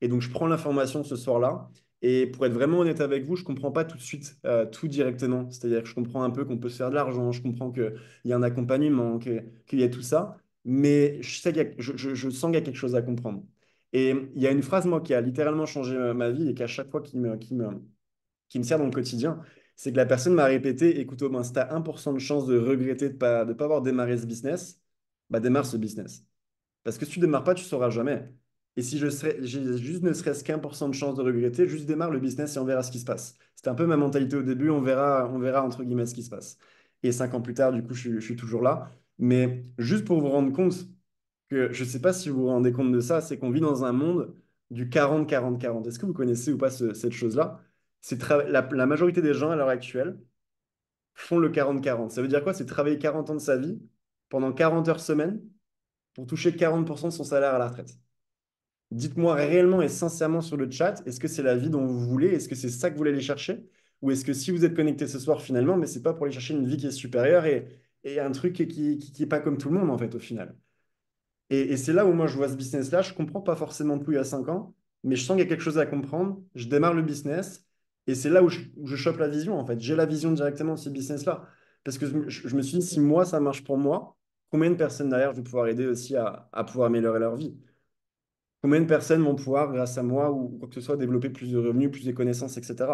Et donc je prends l'information ce soir-là. Et pour être vraiment honnête avec vous, je ne comprends pas tout de suite tout directement. C'est-à-dire que je comprends un peu qu'on peut se faire de l'argent, je comprends qu'il y a un accompagnement, qu'il y a tout ça. Mais je sais je sens qu'il y a quelque chose à comprendre. Et il y a une phrase, moi, qui a littéralement changé ma vie et qu'à chaque fois qui me sert dans le quotidien, c'est que la personne m'a répété, écoute, Aubin, si tu as 1% de chance de regretter de pas avoir démarré ce business, bah démarre ce business. Parce que si tu démarres pas, tu ne sauras jamais. Et si j'ai juste ne serait-ce qu'1% de chance de regretter, juste démarre le business et on verra ce qui se passe. C'était un peu ma mentalité au début, on verra entre guillemets ce qui se passe. Et 5 ans plus tard, du coup, je suis toujours là. Mais juste pour vous rendre compte que je ne sais pas si vous vous rendez compte de ça, c'est qu'on vit dans un monde du 40-40-40. Est-ce que vous connaissez ou pas cette chose-là? La majorité des gens à l'heure actuelle font le 40-40. Ça veut dire quoi? C'est travailler 40 ans de sa vie pendant 40 heures semaine pour toucher 40% de son salaire à la retraite. Dites-moi réellement et sincèrement sur le chat, est-ce que c'est la vie dont vous voulez? Est-ce que c'est ça que vous voulez aller chercher? Ou est-ce que si vous êtes connecté ce soir finalement, mais c'est pas pour aller chercher une vie qui est supérieure et un truc qui est pas comme tout le monde en fait au final. Et c'est là où moi je vois ce business-là. Je comprends pas forcément tout il y a 5 ans, mais je sens qu'il y a quelque chose à comprendre. Je démarre le business et c'est là où je chope la vision en fait. J'ai la vision directement de ce business-là. Parce que je me suis dit, si moi ça marche pour moi, combien de personnes derrière je vais pouvoir aider aussi à pouvoir améliorer leur vie? Combien de personnes vont pouvoir, grâce à moi ou quoi que ce soit, développer plus de revenus, plus de connaissances, etc.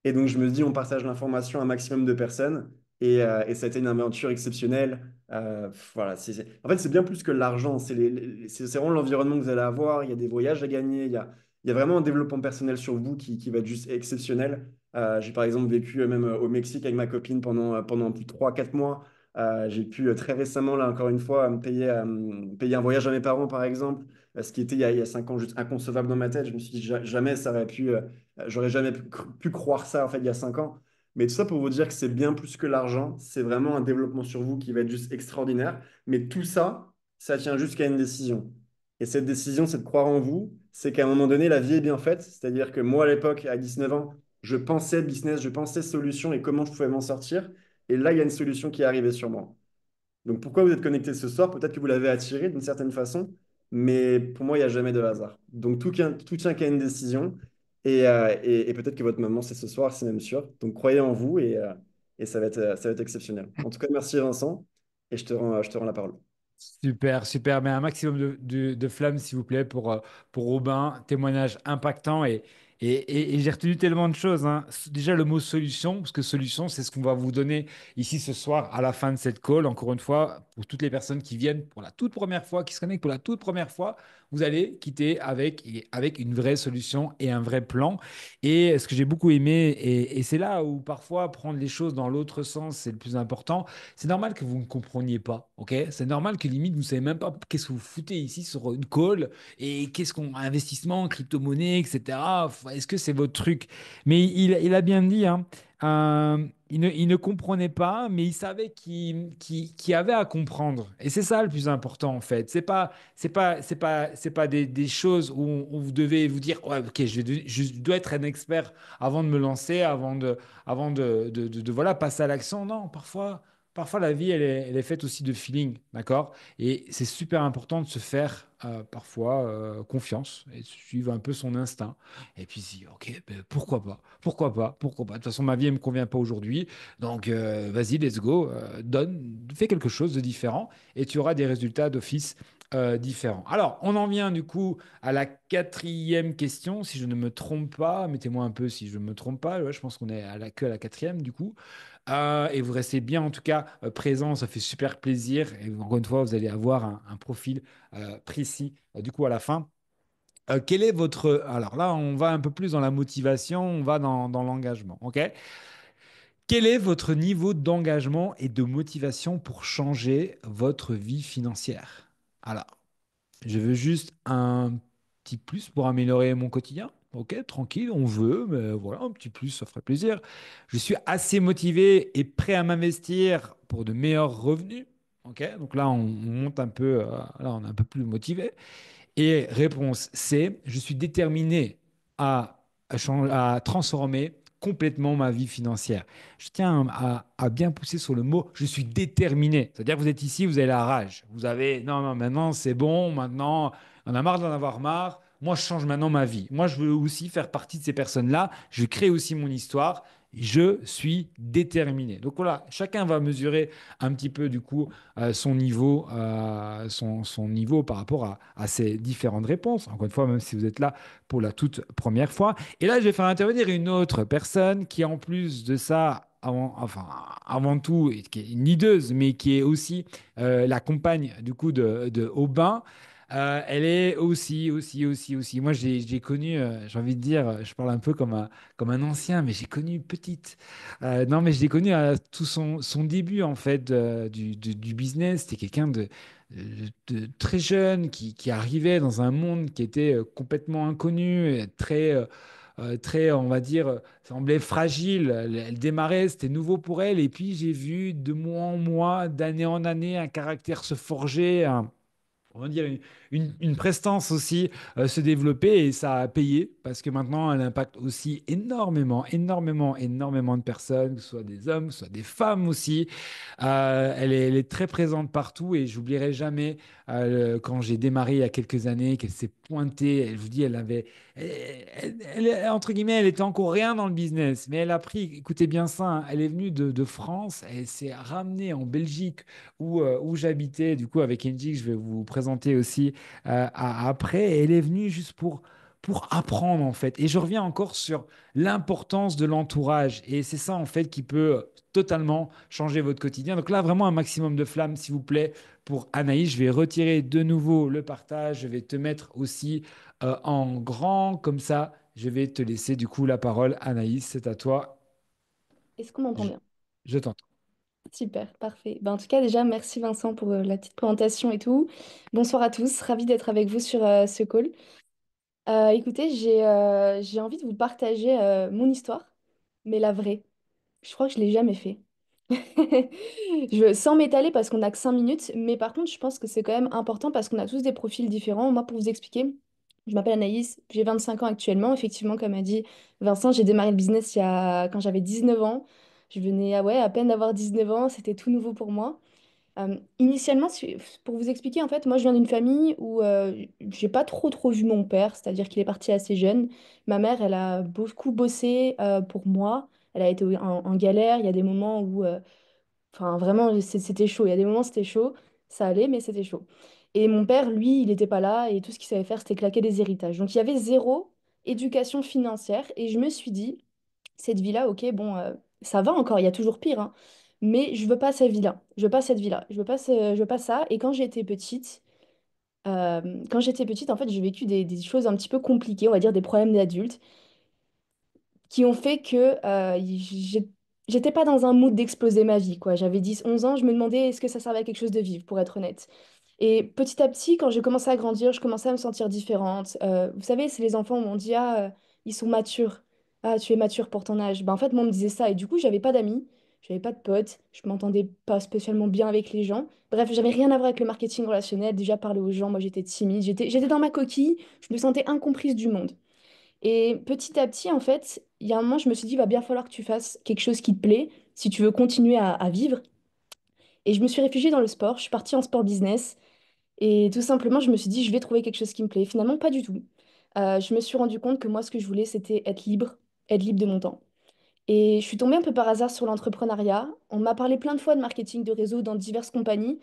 Et donc, je me dis, on partage l'information à un maximum de personnes. Et ça a été une aventure exceptionnelle. Voilà, en fait, c'est bien plus que l'argent. C'est vraiment l'environnement que vous allez avoir. Il y a des voyages à gagner. Il y a vraiment un développement personnel sur vous qui va être juste exceptionnel. J'ai par exemple vécu même au Mexique avec ma copine pendant plus de 3 4 mois. J'ai pu très récemment, là encore une fois, payer un voyage à mes parents, par exemple. Ce qui était il y a 5 ans juste inconcevable dans ma tête. Je me suis dit, jamais ça aurait pu. J'aurais jamais pu croire ça en fait il y a 5 ans. Mais tout ça pour vous dire que c'est bien plus que l'argent. C'est vraiment un développement sur vous qui va être juste extraordinaire. Mais tout ça, ça tient jusqu'à une décision. Et cette décision, c'est de croire en vous. C'est qu'à un moment donné, la vie est bien faite. C'est-à-dire que moi, à l'époque, à 19 ans, je pensais business, je pensais solution et comment je pouvais m'en sortir. Et là, il y a une solution qui est arrivée sur moi. Donc pourquoi vous êtes connecté ce soir? Peut-être que vous l'avez attiré d'une certaine façon, mais pour moi, il n'y a jamais de hasard. Donc tout tient qu'à une décision. Et peut-être que votre maman, c'est ce soir, c'est même sûr. Donc croyez en vous et ça va être exceptionnel. En tout cas, merci Vincent et je te rends la parole. Super, super. Mais un maximum de flammes, s'il vous plaît, pour Robin. Témoignage impactant et j'ai retenu tellement de choses, hein. Déjà, le mot solution, parce que solution, c'est ce qu'on va vous donner ici ce soir à la fin de cette call. Encore une fois, pour toutes les personnes qui viennent pour la toute première fois, qui se connectent pour la toute première fois, vous allez quitter avec une vraie solution et un vrai plan. Et ce que j'ai beaucoup aimé, et c'est là où parfois prendre les choses dans l'autre sens, c'est le plus important. C'est normal que vous ne compreniez pas, ok? C'est normal que limite vous ne savez même pas qu'est-ce que vous foutez ici sur une call et qu'est-ce qu'on investissement, crypto-monnaie, etc. Est-ce que c'est votre truc? Mais il a bien dit, hein, il ne comprenait pas, mais il savait qu'il avait à comprendre. Et c'est ça le plus important en fait. C'est pas des choses où vous devez vous dire, ouais, ok, je dois être un expert avant de me lancer, voilà, passer à l'action. Non, parfois, la vie, elle est faite aussi de feeling, d'accord? Et c'est super important de se faire parfois confiance et de suivre un peu son instinct. Et puis, si, ok, ben, pourquoi pas? Pourquoi pas? Pourquoi pas? De toute façon, ma vie, elle me convient pas aujourd'hui. Donc, vas-y, let's go. Fais quelque chose de différent et tu auras des résultats d'office différents. Alors, on en vient du coup à la quatrième question, si je ne me trompe pas. Mettez-moi un peu si je ne me trompe pas. Ouais, je pense qu'on est que à la quatrième du coup. Et vous restez bien en tout cas présent, ça fait super plaisir. Et encore une fois, vous allez avoir un profil précis du coup à la fin. Quel est votre... Alors là, on va un peu plus dans la motivation, on va dans l'engagement. OK? Quel est votre niveau d'engagement et de motivation pour changer votre vie financière? Alors, je veux juste un petit plus pour améliorer mon quotidien. Ok, tranquille, on veut, mais voilà, un petit plus, ça ferait plaisir. Je suis assez motivé et prêt à m'investir pour de meilleurs revenus. Ok, donc là, on monte un peu, là, on est un peu plus motivé. Et réponse C, je suis déterminé à transformer complètement ma vie financière. Je tiens à bien pousser sur le mot je suis déterminé. C'est-à-dire que vous êtes ici, vous avez la rage. Vous avez non, non, maintenant c'est bon, maintenant on a marre d'en avoir marre. Moi, je change maintenant ma vie. Moi, je veux aussi faire partie de ces personnes-là. Je crée aussi mon histoire. Je suis déterminé. Donc voilà, chacun va mesurer un petit peu du coup son niveau par rapport à ces différentes réponses. Encore une fois, même si vous êtes là pour la toute première fois. Et là, je vais faire intervenir une autre personne qui, en plus de ça, avant tout, qui est une leaduse, mais qui est aussi la compagne du coup de Aubin. Elle est aussi. Moi, j'ai connu, j'ai envie de dire, je parle un peu comme un ancien, mais j'ai connu petite. Non, mais je l'ai connu à tout son début, en fait, du business. C'était quelqu'un très jeune qui arrivait dans un monde qui était complètement inconnu, et très, on va dire, semblait fragile. Elle démarrait, c'était nouveau pour elle. Et puis j'ai vu de mois en mois, d'année en année, un caractère se forger, on va dire une prestance aussi se développer et ça a payé parce que maintenant elle impacte aussi énormément, énormément, énormément de personnes, que ce soit des hommes, que ce soit des femmes aussi. Elle est très présente partout et j'oublierai jamais quand j'ai démarré il y a quelques années qu'elle s'est pointée. Elle, je vous dis, entre guillemets, elle était encore rien dans le business, mais elle a pris, écoutez bien ça, hein, elle est venue de France, elle s'est ramenée en Belgique où j'habitais, du coup, avec Engie, que je vais vous présenter aussi après. Et elle est venue juste pour apprendre, en fait. Et je reviens encore sur l'importance de l'entourage. Et c'est ça, en fait, qui peut totalement changer votre quotidien. Donc là, vraiment un maximum de flamme, s'il vous plaît, pour Anaïs. Je vais retirer de nouveau le partage. Je vais te mettre aussi en grand, comme ça. Je vais te laisser, du coup, la parole. Anaïs, c'est à toi. Est-ce qu'on m'entend Je, bien? je t'entends. Super, parfait. Ben, en tout cas, déjà, merci Vincent pour la petite présentation et tout. Bonsoir à tous, ravi d'être avec vous sur ce call. Écoutez, j'ai envie de vous partager mon histoire, mais la vraie. Je crois que je l'ai jamais fait. Sans m'étaler parce qu'on n'a que 5 minutes, mais par contre, je pense que c'est quand même important parce qu'on a tous des profils différents. Moi, pour vous expliquer, je m'appelle Anaïs, j'ai 25 ans actuellement. Effectivement, comme a dit Vincent, j'ai démarré le business quand j'avais 19 ans. Je venais ouais, à peine d'avoir 19 ans, c'était tout nouveau pour moi. Initialement, pour vous expliquer, en fait, moi je viens d'une famille où j'ai pas trop vu mon père, c'est-à-dire qu'il est parti assez jeune. Ma mère, elle a beaucoup bossé pour moi. Elle a été en galère. Il y a des moments où, enfin, vraiment, c'était chaud. Il y a des moments, c'était chaud. Ça allait, mais c'était chaud. Et mon père, lui, il n'était pas là et tout ce qu'il savait faire, c'était claquer des héritages. Donc il y avait zéro éducation financière. Et je me suis dit, cette vie-là, ok, bon, ça va encore, il y a toujours pire, hein, mais je veux pas cette vie-là. Je veux pas cette vie-là. Je veux pas ça. Et quand j'étais petite, en fait, j'ai vécu des choses un petit peu compliquées, on va dire des problèmes d'adultes qui ont fait que j'étais pas dans un mood d'exploser ma vie, quoi. J'avais 10 11 ans, je me demandais est-ce que ça servait à quelque chose de vivre, pour être honnête. Et petit à petit, quand j'ai commencé à grandir, je commençais à me sentir différente. Vous savez, c'est les enfants où on dit, ah, ils sont matures. Ah, tu es mature pour ton âge. Ben, en fait, moi, on me disait ça. Et du coup, j'avais pas d'amis, j'avais pas de potes, je m'entendais pas spécialement bien avec les gens. Bref, j'avais rien à voir avec le marketing relationnel. Déjà, parler aux gens, moi, j'étais timide. J'étais dans ma coquille, je me sentais incomprise du monde. Et petit à petit, en fait, il y a un moment, je me suis dit, il va bien falloir que tu fasses quelque chose qui te plaît si tu veux continuer à vivre. Et je me suis réfugiée dans le sport. Je suis partie en sport business. Et tout simplement, je me suis dit, je vais trouver quelque chose qui me plaît. Finalement, pas du tout. Je me suis rendu compte que moi, ce que je voulais, c'était être libre de mon temps. Et je suis tombée un peu par hasard sur l'entrepreneuriat. On m'a parlé plein de fois de marketing de réseau dans diverses compagnies,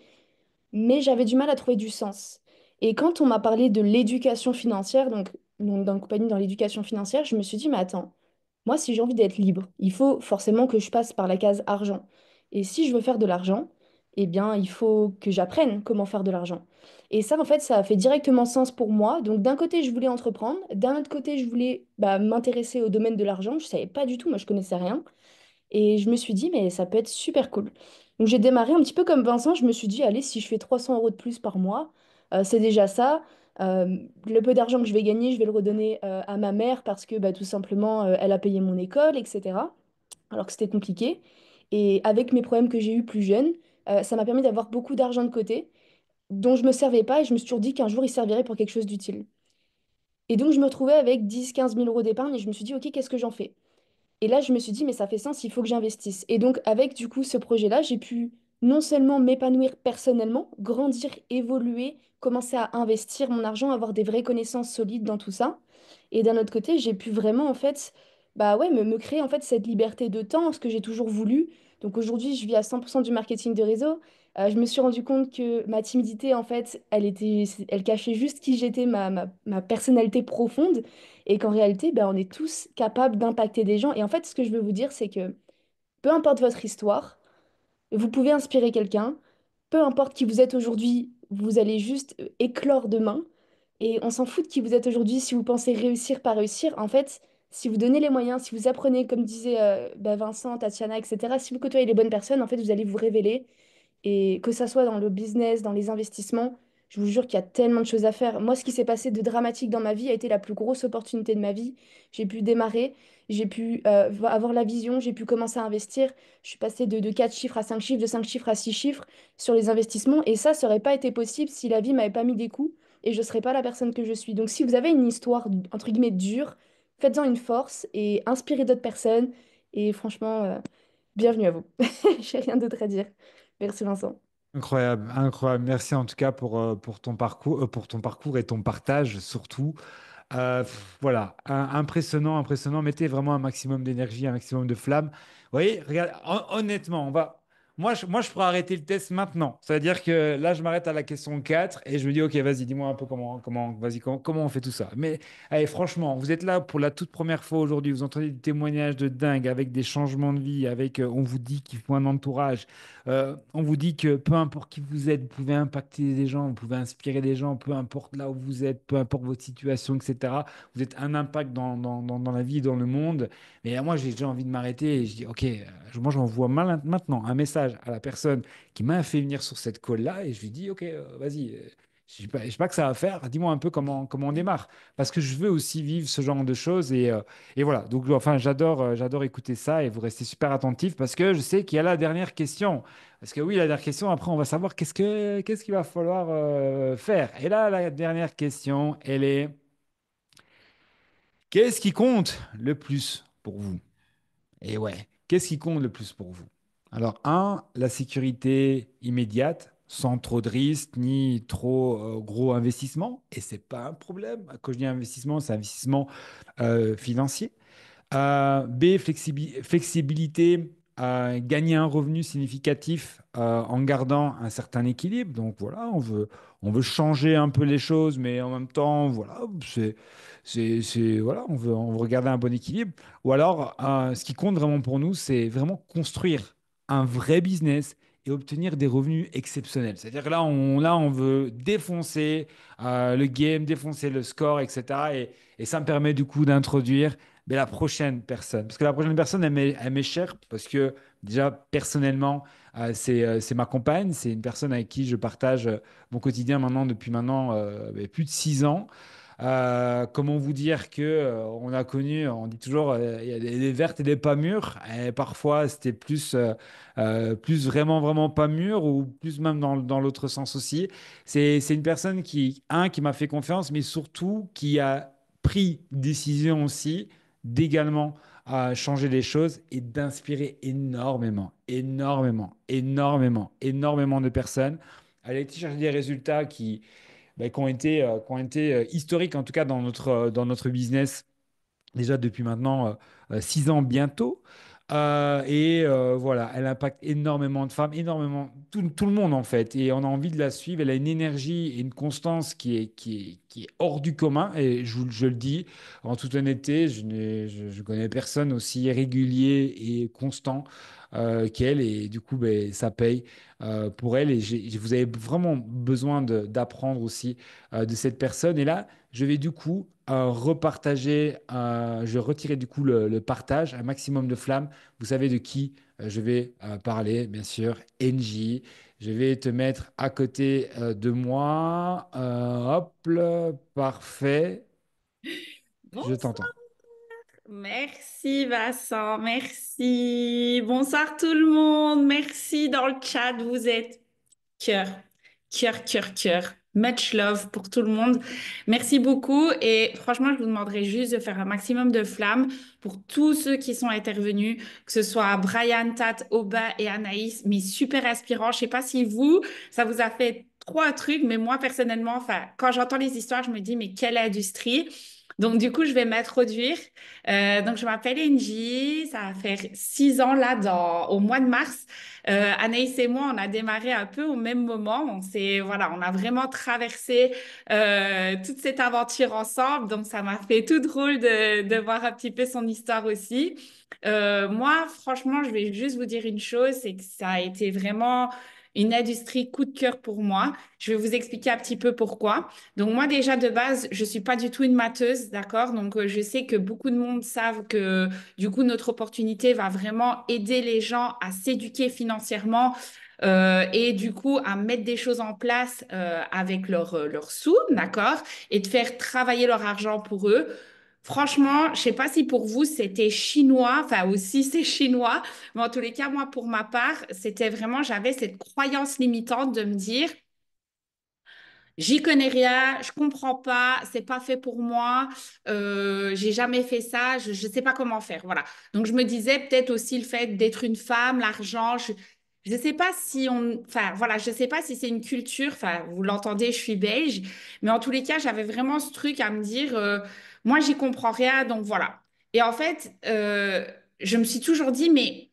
mais j'avais du mal à trouver du sens. Et quand on m'a parlé de l'éducation financière, donc dans une compagnie dans l'éducation financière, je me suis dit, mais attends, moi, si j'ai envie d'être libre, il faut forcément que je passe par la case argent. Et si je veux faire de l'argent, eh bien, il faut que j'apprenne comment faire de l'argent. Et ça, en fait, ça a fait directement sens pour moi. Donc, d'un côté, je voulais entreprendre. D'un autre côté, je voulais m'intéresser au domaine de l'argent. Je savais pas du tout, moi, je connaissais rien. Et je me suis dit, mais ça peut être super cool. Donc j'ai démarré un petit peu comme Vincent, je me suis dit, allez, si je fais 300 euros de plus par mois, c'est déjà ça. Le peu d'argent que je vais gagner, je vais le redonner à ma mère parce que tout simplement, elle a payé mon école, etc. Alors que c'était compliqué. Et avec mes problèmes que j'ai eus plus jeune, ça m'a permis d'avoir beaucoup d'argent de côté dont je me servais pas et je me suis toujours dit qu'un jour il servirait pour quelque chose d'utile. Et donc je me retrouvais avec 10 15 000 euros d'épargne et je me suis dit, ok, qu'est-ce que j'en fais? Et là, je me suis dit, mais ça fait sens, il faut que j'investisse. Et donc, avec du coup ce projet-là, j'ai pu non seulement m'épanouir personnellement, grandir, évoluer, commencer à investir mon argent, avoir des vraies connaissances solides dans tout ça. Et d'un autre côté, j'ai pu vraiment, en fait, ouais, me créer en fait cette liberté de temps, ce que j'ai toujours voulu. Donc aujourd'hui, je vis à 100% du marketing de réseau. Je me suis rendu compte que ma timidité, en fait, elle cachait juste qui j'étais, ma personnalité profonde et qu'en réalité, on est tous capables d'impacter des gens. Et en fait, ce que je veux vous dire, c'est que peu importe votre histoire, vous pouvez inspirer quelqu'un. Peu importe qui vous êtes aujourd'hui, vous allez juste éclore demain. Et on s'en fout de qui vous êtes aujourd'hui. Si vous pensez réussir, pas réussir, en fait, si vous donnez les moyens, si vous apprenez, comme disait Vincent, Tatiana, etc., si vous côtoyez les bonnes personnes, en fait, vous allez vous révéler. Et que ça soit dans le business, dans les investissements, je vous jure qu'il y a tellement de choses à faire. Moi, ce qui s'est passé de dramatique dans ma vie a été la plus grosse opportunité de ma vie. J'ai pu démarrer, j'ai pu avoir la vision, j'ai pu commencer à investir. Je suis passée de 4 chiffres à 5 chiffres, de 5 chiffres à 6 chiffres sur les investissements. Et ça n'aurait pas été possible si la vie m'avait pas mis des coups et je ne serais pas la personne que je suis. Donc, si vous avez une histoire, entre guillemets, dure, faites-en une force et inspirez d'autres personnes. Et franchement, bienvenue à vous. J'ai rien d'autre à dire. Merci Vincent. Incroyable, incroyable. Merci en tout cas pour ton parcours et ton partage surtout. Voilà, impressionnant, impressionnant. Mettez vraiment un maximum d'énergie, un maximum de flamme. Vous voyez, regarde, honnêtement, moi, je pourrais arrêter le test maintenant. C'est-à-dire que là, je m'arrête à la question 4 et je me dis, OK, vas-y, dis-moi un peu vas-y, comment on fait tout ça. Mais allez, franchement, vous êtes là pour la toute première fois aujourd'hui. Vous entendez des témoignages de dingue avec des changements de vie, on vous dit qu'il faut un entourage. On vous dit que peu importe qui vous êtes, vous pouvez impacter des gens, vous pouvez inspirer des gens, peu importe là où vous êtes, peu importe votre situation, etc. Vous êtes un impact dans la vie et dans le monde. Mais moi, j'ai déjà envie de m'arrêter et je dis, OK, moi, j'envoie maintenant un message à la personne qui m'a fait venir sur cette call-là et je lui dis, OK, vas-y. Je sais pas que ça va faire. Dis-moi un peu comment on démarre. Parce que je veux aussi vivre ce genre de choses. Et voilà. Donc, enfin, j'adore écouter ça et vous restez super attentifs parce que je sais qu'il y a la dernière question. Parce que oui, la dernière question, après, on va savoir qu'est-ce qu'il va falloir faire. Et là, la dernière question, elle est, qu'est-ce qui compte le plus pour vous? Et ouais, qu'est-ce qui compte le plus pour vous? Alors, la sécurité immédiate, sans trop de risques ni trop gros investissements. Et c'est pas un problème. Quand je dis investissement, c'est investissement financier. B, flexibilité, gagner un revenu significatif en gardant un certain équilibre. Donc voilà, on veut changer un peu les choses, mais en même temps, voilà, voilà, on veut regarder un bon équilibre. Ou alors, ce qui compte vraiment pour nous, c'est vraiment construire un vrai business et obtenir des revenus exceptionnels. C'est-à-dire que là, on veut défoncer le game, défoncer le score, etc. Et ça me permet du coup d'introduire la prochaine personne. Parce que la prochaine personne, elle m'est chère parce que déjà, personnellement, c'est ma compagne. C'est une personne avec qui je partage mon quotidien depuis maintenant plus de 6 ans. Comment vous dire que on a connu, on dit toujours, il y a des vertes et des pas mûres. Et parfois, c'était plus vraiment, vraiment pas mûr ou plus même dans l'autre sens aussi. C'est une personne qui m'a fait confiance, mais surtout qui a pris décision aussi d'également changer les choses et d'inspirer énormément, énormément, énormément, énormément de personnes. Elle a été chercher des résultats qui ont été historiques, en tout cas dans notre business déjà depuis maintenant 6 ans bientôt. Et voilà, elle impacte énormément de femmes, énormément, tout le monde en fait. Et on a envie de la suivre. Elle a une énergie et une constance qui est hors du commun. Et je le dis en toute honnêteté, je connais personne aussi régulier et constant qu'elle. Et du coup, ben, ça paye pour elle. Et vous avez vraiment besoin d'apprendre aussi de cette personne. Et là, je vais du coup je vais retirer du coup le partage, un maximum de flammes. Vous savez de qui je vais parler, bien sûr, NJ. Je vais te mettre à côté de moi. Hop, là, parfait. Je Bonsoir, t'entends. merci Vincent, merci. Bonsoir tout le monde, merci dans le chat, vous êtes cœur, cœur, cœur, cœur. Much love pour tout le monde. Merci beaucoup et franchement, je vous demanderai juste de faire un maximum de flammes pour tous ceux qui sont intervenus, que ce soit Brian, Tat, Oba et Anaïs, mais super inspirant. Je sais pas si vous, ça vous a fait trop un truc, mais moi personnellement, enfin, quand j'entends les histoires, je me dis, mais quelle industrie! Donc, du coup, je vais m'introduire. Donc, je m'appelle Angie. Ça va faire 6 ans là, au mois de mars. Anaïs et moi, on a démarré un peu au même moment. Voilà, on a vraiment traversé toute cette aventure ensemble. Donc, ça m'a fait tout drôle de voir un petit peu son histoire aussi. Moi, franchement, je vais juste vous dire une chose, c'est que ça a été vraiment une industrie coup de cœur pour moi. Je vais vous expliquer un petit peu pourquoi. Donc moi déjà de base, je suis pas du tout une matheuse, d'accord? Donc je sais que beaucoup de monde savent que du coup notre opportunité va vraiment aider les gens à s'éduquer financièrement et du coup à mettre des choses en place avec leurs sous, d'accord, et de faire travailler leur argent pour eux. Franchement, je sais pas si pour vous c'était chinois, enfin aussi c'est chinois, mais en tous les cas, moi pour ma part, c'était vraiment, j'avais cette croyance limitante de me dire, j'y connais rien, je comprends pas, c'est pas fait pour moi, j'ai jamais fait ça, je sais pas comment faire, voilà. Donc je me disais peut-être aussi le fait d'être une femme, l'argent, je sais pas si on, enfin voilà, je sais pas si c'est une culture, enfin vous l'entendez, je suis belge, mais en tous les cas j'avais vraiment ce truc à me dire, moi j'y comprends rien, donc voilà. Et en fait, je me suis toujours dit mais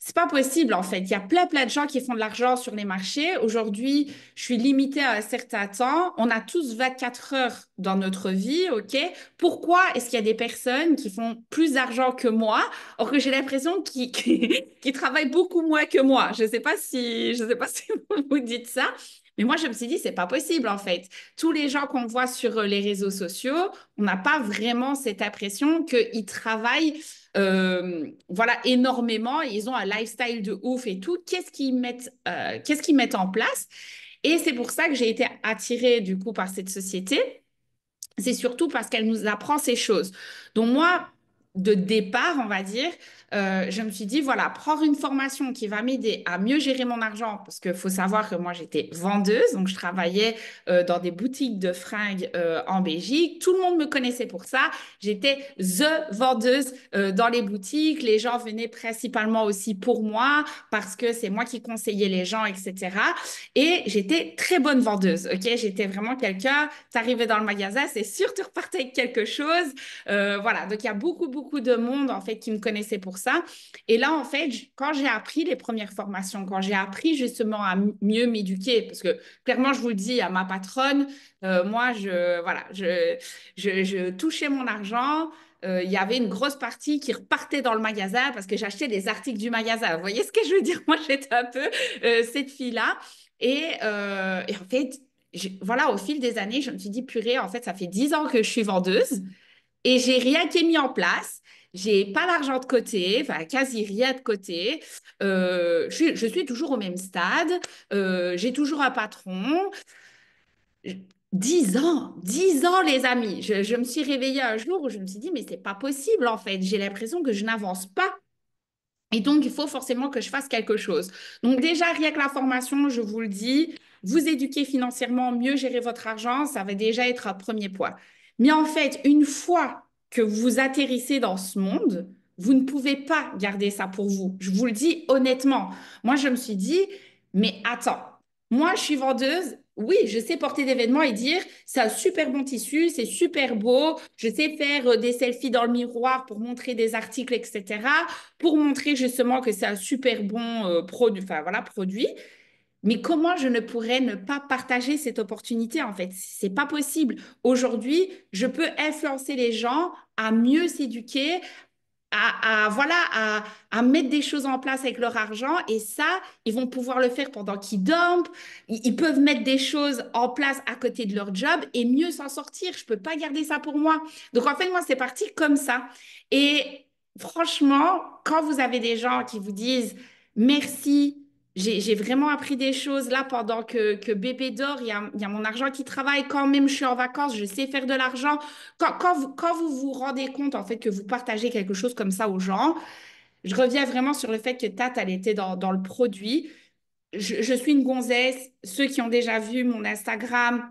c'est pas possible en fait. Il y a plein de gens qui font de l'argent sur les marchés. Aujourd'hui, je suis limitée à un certain temps. On a tous 24 heures dans notre vie, ok? Pourquoi est-ce qu'il y a des personnes qui font plus d'argent que moi, or que j'ai l'impression qu'ils travaillent beaucoup moins que moi? Je sais pas si vous vous dites ça. Mais moi, je me suis dit, c'est pas possible en fait. Tous les gens qu'on voit sur les réseaux sociaux, on n'a pas vraiment cette impression qu'ils travaillent voilà, énormément. Ils ont un lifestyle de ouf et tout. Qu'est-ce qu'ils mettent en place? Et c'est pour ça que j'ai été attirée du coup par cette société. C'est surtout parce qu'elle nous apprend ces choses. Donc moi, de départ, on va dire, je me suis dit, voilà, prendre une formation qui va m'aider à mieux gérer mon argent, parce qu'il faut savoir que moi, j'étais vendeuse, donc je travaillais dans des boutiques de fringues en Belgique. Tout le monde me connaissait pour ça. J'étais the vendeuse dans les boutiques. Les gens venaient principalement aussi pour moi, parce que c'est moi qui conseillais les gens, etc. Et j'étais très bonne vendeuse, ok? J'étais vraiment quelqu'un, tu arrivais dans le magasin, c'est sûr, tu repartais avec quelque chose. Voilà, donc il y a beaucoup de monde, en fait, qui me connaissait pour ça. Et là, en fait, quand j'ai appris les premières formations, quand j'ai appris justement à mieux m'éduquer, parce que clairement, je vous le dis à ma patronne, moi, je touchais mon argent. Il y avait une grosse partie qui repartait dans le magasin parce que j'achetais des articles du magasin. Vous voyez ce que je veux dire? Moi, j'étais un peu cette fille-là. Et en fait, voilà, au fil des années, je me suis dit, purée, en fait, ça fait 10 ans que je suis vendeuse et j'ai rien qui est mis en place. J'ai pas d'argent de côté, enfin quasi rien de côté. Je suis toujours au même stade. J'ai toujours un patron. 10 ans, les amis. Je me suis réveillée un jour où je me suis dit, mais c'est pas possible en fait. J'ai l'impression que je n'avance pas. Et donc, il faut forcément que je fasse quelque chose. Donc, déjà, rien que la formation, je vous le dis, vous éduquer financièrement, mieux gérer votre argent, ça va déjà être un premier point. Mais en fait, une fois que vous atterrissez dans ce monde, vous ne pouvez pas garder ça pour vous. Je vous le dis honnêtement. Moi, je me suis dit, mais attends, moi, je suis vendeuse. Oui, je sais porter des vêtements et dire, c'est un super bon tissu, c'est super beau. Je sais faire des selfies dans le miroir pour montrer des articles, etc. Pour montrer justement que c'est un super bon produit, enfin voilà, produit. Mais comment je ne pourrais ne pas partager cette opportunité en fait? C'est pas possible. Aujourd'hui, je peux influencer les gens à mieux s'éduquer, voilà, à mettre des choses en place avec leur argent et ça, ils vont pouvoir le faire pendant qu'ils dorment. Ils peuvent mettre des choses en place à côté de leur job et mieux s'en sortir. Je peux pas garder ça pour moi. Donc en fait, moi, c'est parti comme ça. Et franchement, quand vous avez des gens qui vous disent merci, j'ai vraiment appris des choses là pendant que bébé dort, il y a mon argent qui travaille. Quand même je suis en vacances, je sais faire de l'argent. Quand vous vous rendez compte en fait que vous partagez quelque chose comme ça aux gens, je reviens vraiment sur le fait que Tat, elle était dans le produit. Je suis une gonzesse. Ceux qui ont déjà vu mon Instagram,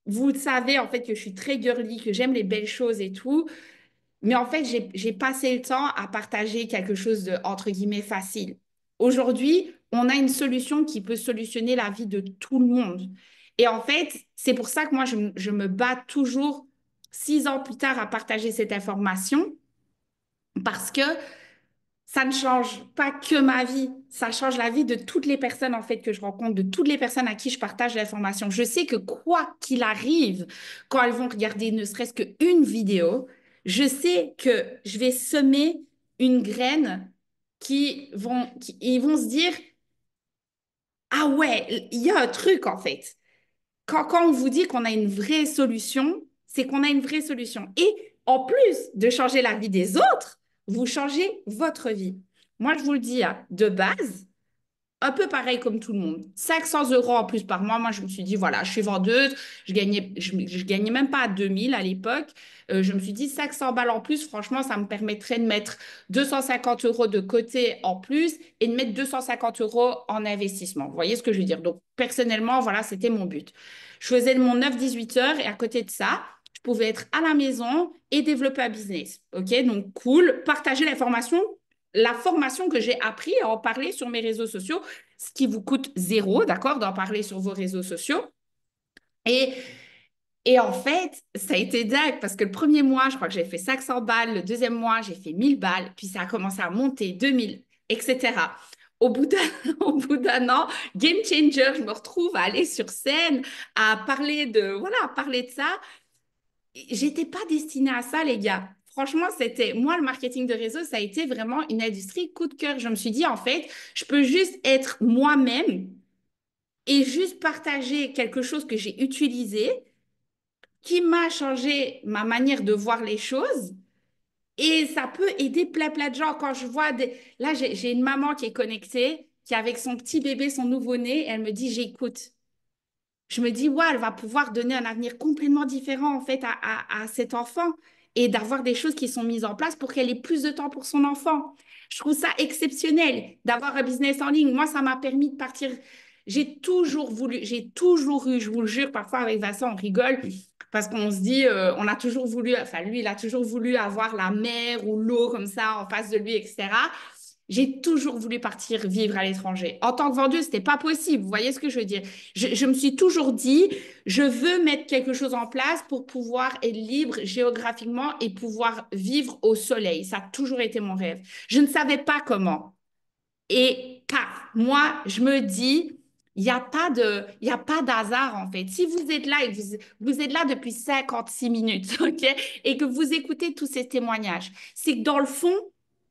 vous le savez en fait que je suis très girly, que j'aime les belles choses et tout. Mais en fait, j'ai passé le temps à partager quelque chose de, entre guillemets, facile. Aujourd'hui, on a une solution qui peut solutionner la vie de tout le monde. Et en fait, c'est pour ça que moi, je me bats toujours 6 ans plus tard à partager cette information parce que ça ne change pas que ma vie, ça change la vie de toutes les personnes en fait que je rencontre, de toutes les personnes à qui je partage l'information. Je sais que quoi qu'il arrive, quand elles vont regarder ne serait-ce qu'une vidéo, je sais que je vais semer une graine ils vont se dire, ah ouais, il y a un truc en fait. Quand on vous dit qu'on a une vraie solution, c'est qu'on a une vraie solution. Et en plus de changer la vie des autres, vous changez votre vie. Moi, je vous le dis, hein, de base, un peu pareil comme tout le monde. 500 € en plus par mois. Moi, je me suis dit, voilà, je suis vendeuse. Je gagnais même pas à 2000 à l'époque. Je me suis dit, 500 balles en plus, franchement, ça me permettrait de mettre 250 € de côté en plus et de mettre 250 € en investissement. Vous voyez ce que je veux dire? Donc, personnellement, voilà, c'était mon but. Je faisais mon 9-18 heures et à côté de ça, je pouvais être à la maison et développer un business. OK? Donc, cool. Partager l'information, la formation que j'ai appris à en parler sur mes réseaux sociaux, ce qui vous coûte zéro, d'accord, d'en parler sur vos réseaux sociaux. Et, et en fait, ça a été dingue parce que le premier mois, je crois que j'ai fait 500 balles, le deuxième mois, j'ai fait 1000 balles, puis ça a commencé à monter, 2000, etc. Au bout d'un, au bout d'un an, game changer, je me retrouve à aller sur scène, à parler de, voilà, à parler de ça. J'étais pas destinée à ça, les gars. Franchement, c'était moi, le marketing de réseau, ça a été vraiment une industrie coup de cœur. Je me suis dit, en fait, je peux juste être moi-même et juste partager quelque chose que j'ai utilisé, qui m'a changé ma manière de voir les choses. Et ça peut aider plein, plein de gens. Quand je vois des... Là, j'ai une maman qui est connectée, qui est avec son petit bébé, son nouveau-né, elle me dit, j'écoute. Je me dis, ouais, elle va pouvoir donner un avenir complètement différent en fait à cet enfant et d'avoir des choses qui sont mises en place pour qu'elle ait plus de temps pour son enfant. Je trouve ça exceptionnel d'avoir un business en ligne. Moi, ça m'a permis de partir. J'ai toujours eu, je vous le jure, parfois avec Vincent, on rigole parce qu'on se dit, on a toujours voulu, enfin lui, il a toujours voulu avoir la mer ou l'eau comme ça en face de lui, etc. J'ai toujours voulu partir vivre à l'étranger. En tant que vendeuse, c'était pas possible. Vous voyez ce que je veux dire? Je me suis toujours dit, je veux mettre quelque chose en place pour pouvoir être libre géographiquement et pouvoir vivre au soleil. Ça a toujours été mon rêve. Je ne savais pas comment. Et paf, moi, je me dis, il y a pas d'hasard en fait. Si vous êtes là et que vous êtes là depuis 56 minutes, ok, et que vous écoutez tous ces témoignages, c'est que dans le fond,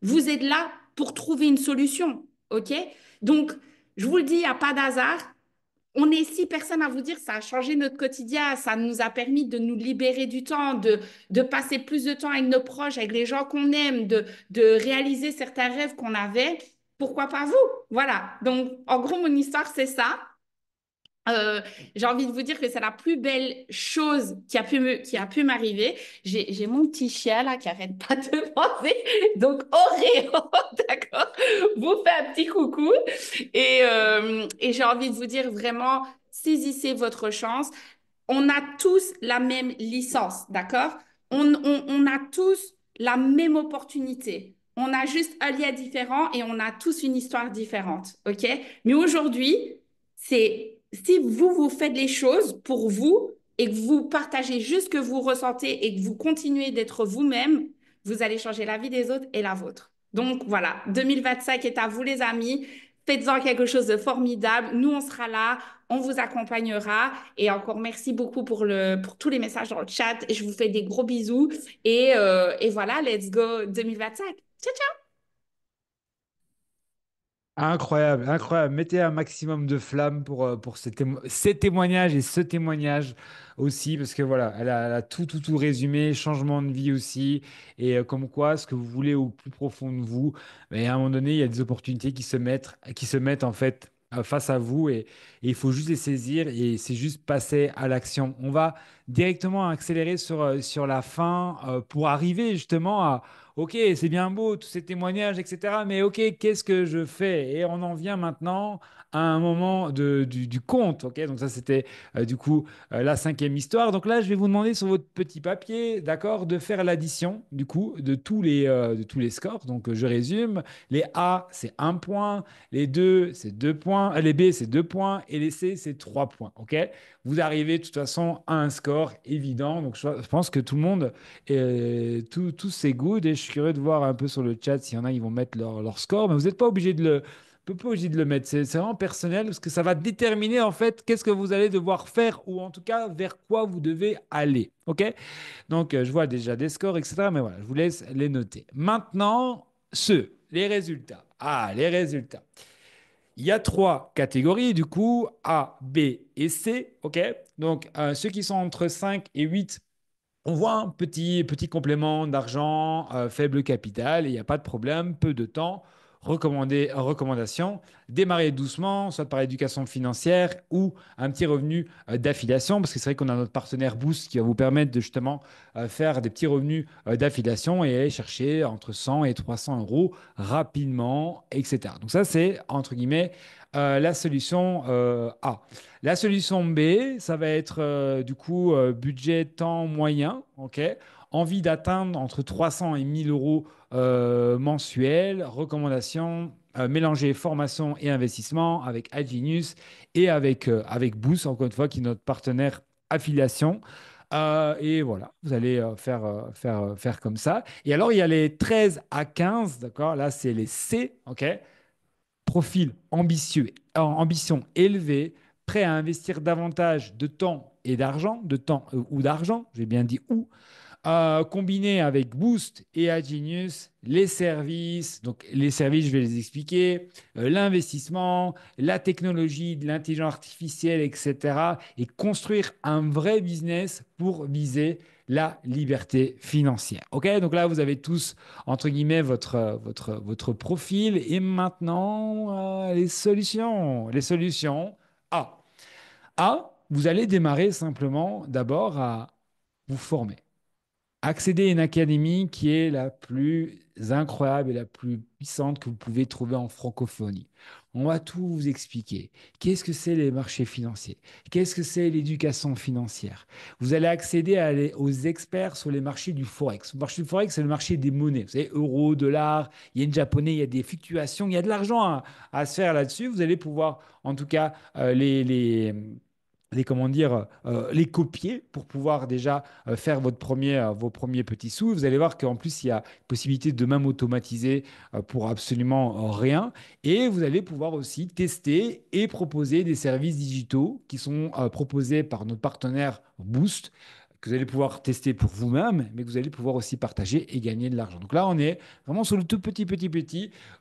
vous êtes là pour trouver une solution, ok? Donc, je vous le dis, il n'y a pas d'hasard. On est 6 personnes à vous dire, ça a changé notre quotidien, ça nous a permis de nous libérer du temps, de passer plus de temps avec nos proches, avec les gens qu'on aime, de réaliser certains rêves qu'on avait. Pourquoi pas vous? Voilà. Donc, en gros, mon histoire, c'est ça. Euh, j'ai envie de vous dire que c'est la plus belle chose qui a pu m'arriver. J'ai mon petit chien là qui arrête pas de manger. Donc, Oreo, d'accord, vous fait un petit coucou. Et j'ai envie de vous dire vraiment, saisissez votre chance. On a tous la même licence, d'accord? On a tous la même opportunité. On a juste un lien différent et on a tous une histoire différente, ok? Mais aujourd'hui, c'est si vous, vous faites les choses pour vous et que vous partagez juste ce que vous ressentez et que vous continuez d'être vous-même, vous allez changer la vie des autres et la vôtre. Donc voilà, 2025 est à vous les amis. Faites-en quelque chose de formidable. Nous, on sera là, on vous accompagnera. Et encore merci beaucoup pour tous les messages dans le chat. Et je vous fais des gros bisous. Et voilà, let's go 2025. Ciao, ciao! Incroyable, incroyable. Mettez un maximum de flamme pour ces témoignages et ce témoignage aussi, parce que voilà, elle a tout résumé, changement de vie aussi, et comme quoi, ce que vous voulez au plus profond de vous, mais à un moment donné, il y a des opportunités qui se mettent en fait face à vous, et il faut juste les saisir, et c'est juste passer à l'action. On va directement accélérer sur la fin pour arriver justement à ok, c'est bien beau, tous ces témoignages, etc. Mais ok, qu'est-ce que je fais? Et on en vient maintenant à un moment du conte. Ok, donc ça, c'était du coup la cinquième histoire. Donc là, je vais vous demander sur votre petit papier, d'accord, de faire l'addition du coup de tous les scores. Donc je résume. Les A, c'est 1 point. Les 2, c'est 2 points. Les B, c'est 2 points. Et les C, c'est 3 points. Ok, vous arrivez de toute façon à un score évident. Donc je pense que tout le monde tout c'est good et je suis curieux de voir un peu sur le chat s'il y en a, ils vont mettre leur score, mais vous n'êtes pas obligé de pas obligé de le mettre. C'est vraiment personnel parce que ça va déterminer en fait qu'est-ce que vous allez devoir faire ou en tout cas vers quoi vous devez aller. OK? Donc, je vois déjà des scores, etc. Mais voilà, je vous laisse les noter. Maintenant, les résultats. Ah, les résultats. Il y a 3 catégories, du coup, A, B et C. OK? Donc, ceux qui sont entre 5 et 8, on voit un petit complément d'argent, faible capital, il n'y a pas de problème, peu de temps. recommandations, démarrer doucement, soit par éducation financière ou un petit revenu d'affiliation, parce que c'est vrai qu'on a notre partenaire Boost qui va vous permettre de justement faire des petits revenus d'affiliation et aller chercher entre 100 et 300 euros rapidement, etc. Donc ça, c'est entre guillemets la solution A. La solution B, ça va être du coup budget temps moyen, ok? Envie d'atteindre entre 300 et 1000 euros mensuels, recommandations, mélanger formation et investissement avec Agenius et avec Boost, encore une fois, qui est notre partenaire affiliation. Et voilà, vous allez faire comme ça. Et alors, il y a les 13 à 15, d'accord? Là, c'est les C, ok? Profil ambitieux, ambition élevée, prêt à investir davantage de temps et d'argent, de temps ou d'argent, j'ai bien dit ou, combiné avec Boost et Agenius, les services, donc les services, je vais les expliquer, l'investissement, la technologie, de l'intelligence artificielle, etc. Et construire un vrai business pour viser la liberté financière. OK? Donc là, vous avez tous, entre guillemets, votre profil. Et maintenant, les solutions. Les solutions. A. A, vous allez démarrer simplement d'abord à vous former. Accéder à une académie qui est la plus incroyable et la plus puissante que vous pouvez trouver en francophonie. On va tout vous expliquer. Qu'est-ce que c'est les marchés financiers? Qu'est-ce que c'est l'éducation financière? Vous allez accéder aux experts sur les marchés du Forex. Le marché du Forex, c'est le marché des monnaies. Vous savez, euro, dollar, yen japonais, il y a des fluctuations, il y a de l'argent à se faire là-dessus. Vous allez pouvoir, en tout cas, comment dire, les copier pour pouvoir déjà faire vos premiers petits sous. Vous allez voir qu'en plus, il y a possibilité de même automatiser pour absolument rien. Et vous allez pouvoir aussi tester et proposer des services digitaux qui sont proposés par notre partenaire Boost, que vous allez pouvoir tester pour vous-même, mais que vous allez pouvoir aussi partager et gagner de l'argent. Donc là, on est vraiment sur le tout petit.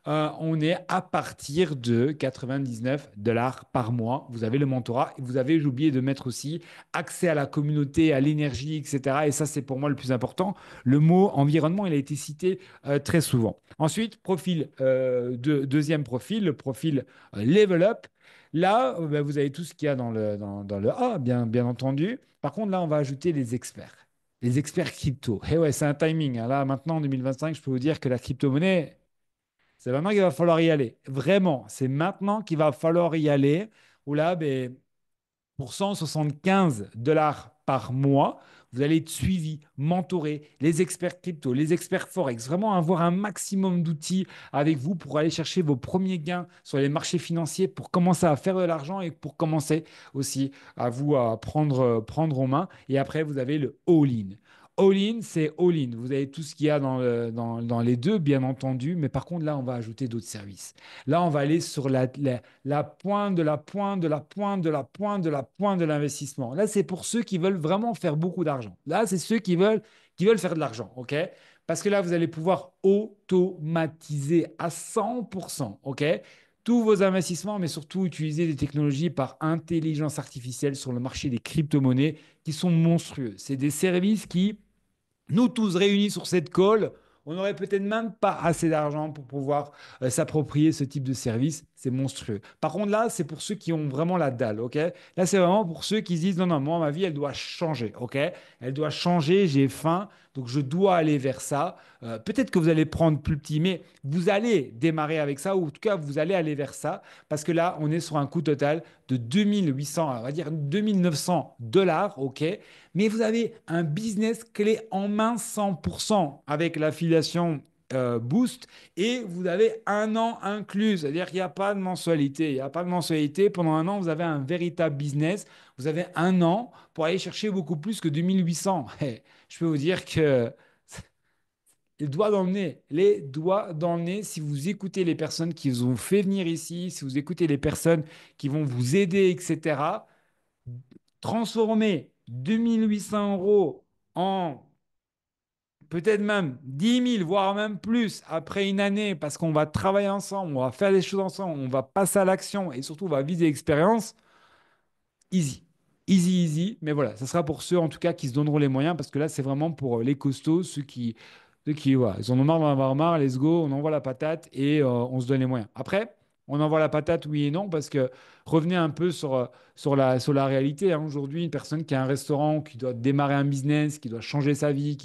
On est à partir de 99 $ par mois. Vous avez le mentorat et vous avez, j'ai oublié de mettre aussi, accès à la communauté, à l'énergie, etc. Et ça, c'est pour moi le plus important. Le mot environnement, il a été cité très souvent. Ensuite, deuxième profil, le profil Level Up. Là, ben, vous avez tout ce qu'il y a dans le A, bien entendu. Par contre, là, on va ajouter les experts. Les experts crypto. Et ouais, c'est un timing, hein. Là, maintenant, en 2025, je peux vous dire que la crypto-monnaie, c'est maintenant qu'il va falloir y aller. Vraiment, c'est maintenant qu'il va falloir y aller. Ou là, ben, pour 175 $ par mois, vous allez être suivi, mentoré, les experts crypto, les experts forex, vraiment avoir un maximum d'outils avec vous pour aller chercher vos premiers gains sur les marchés financiers, pour commencer à faire de l'argent et pour commencer aussi à prendre en main. Et après, vous avez le all-in. All-in, c'est all-in. Vous avez tout ce qu'il y a dans les deux, bien entendu, mais par contre, là, on va ajouter d'autres services. Là, on va aller sur la pointe de la pointe de la pointe de la pointe de la pointe de l'investissement. Là, c'est pour ceux qui veulent vraiment faire beaucoup d'argent. Là, c'est ceux qui veulent faire de l'argent, OK? Parce que là, vous allez pouvoir automatiser à 100%, OK? Tous vos investissements, mais surtout utiliser des technologies par intelligence artificielle sur le marché des crypto-monnaies qui sont monstrueux. C'est des services qui, nous tous réunis sur cette call, on n'aurait peut-être même pas assez d'argent pour pouvoir s'approprier ce type de service. C'est monstrueux. Par contre, là, c'est pour ceux qui ont vraiment la dalle, ok? Là, c'est vraiment pour ceux qui se disent, non, non, moi, ma vie, elle doit changer, ok? Elle doit changer, j'ai faim, donc je dois aller vers ça. Peut-être que vous allez prendre plus petit, mais vous allez démarrer avec ça, ou en tout cas, vous allez aller vers ça, parce que là, on est sur un coût total de 2800, on va dire 2900 $, ok? Mais vous avez un business clé en main 100% avec l'affiliation Boost et vous avez un an inclus, c'est-à-dire qu'il n'y a pas de mensualité. Il n'y a pas de mensualité. Pendant un an, vous avez un véritable business. Vous avez un an pour aller chercher beaucoup plus que 2800. Et je peux vous dire que les doigts dans le nez, les doigts dans le nez, si vous écoutez les personnes qui vous ont fait venir ici, si vous écoutez les personnes qui vont vous aider, etc., transformer 2800 euros en peut-être même 10 000, voire même plus après une année, parce qu'on va travailler ensemble, on va faire des choses ensemble, on va passer à l'action et surtout on va viser l'expérience, easy. Easy, easy. Mais voilà, ça sera pour ceux en tout cas qui se donneront les moyens, parce que là, c'est vraiment pour les costauds, ceux qui de qui, voilà, ils en ont marre d'en avoir marre, let's go, on envoie la patate et on se donne les moyens. Après, on envoie la patate, oui et non, parce que revenez un peu sur la réalité, hein. Aujourd'hui, une personne qui a un restaurant, qui doit démarrer un business, qui doit changer sa vie,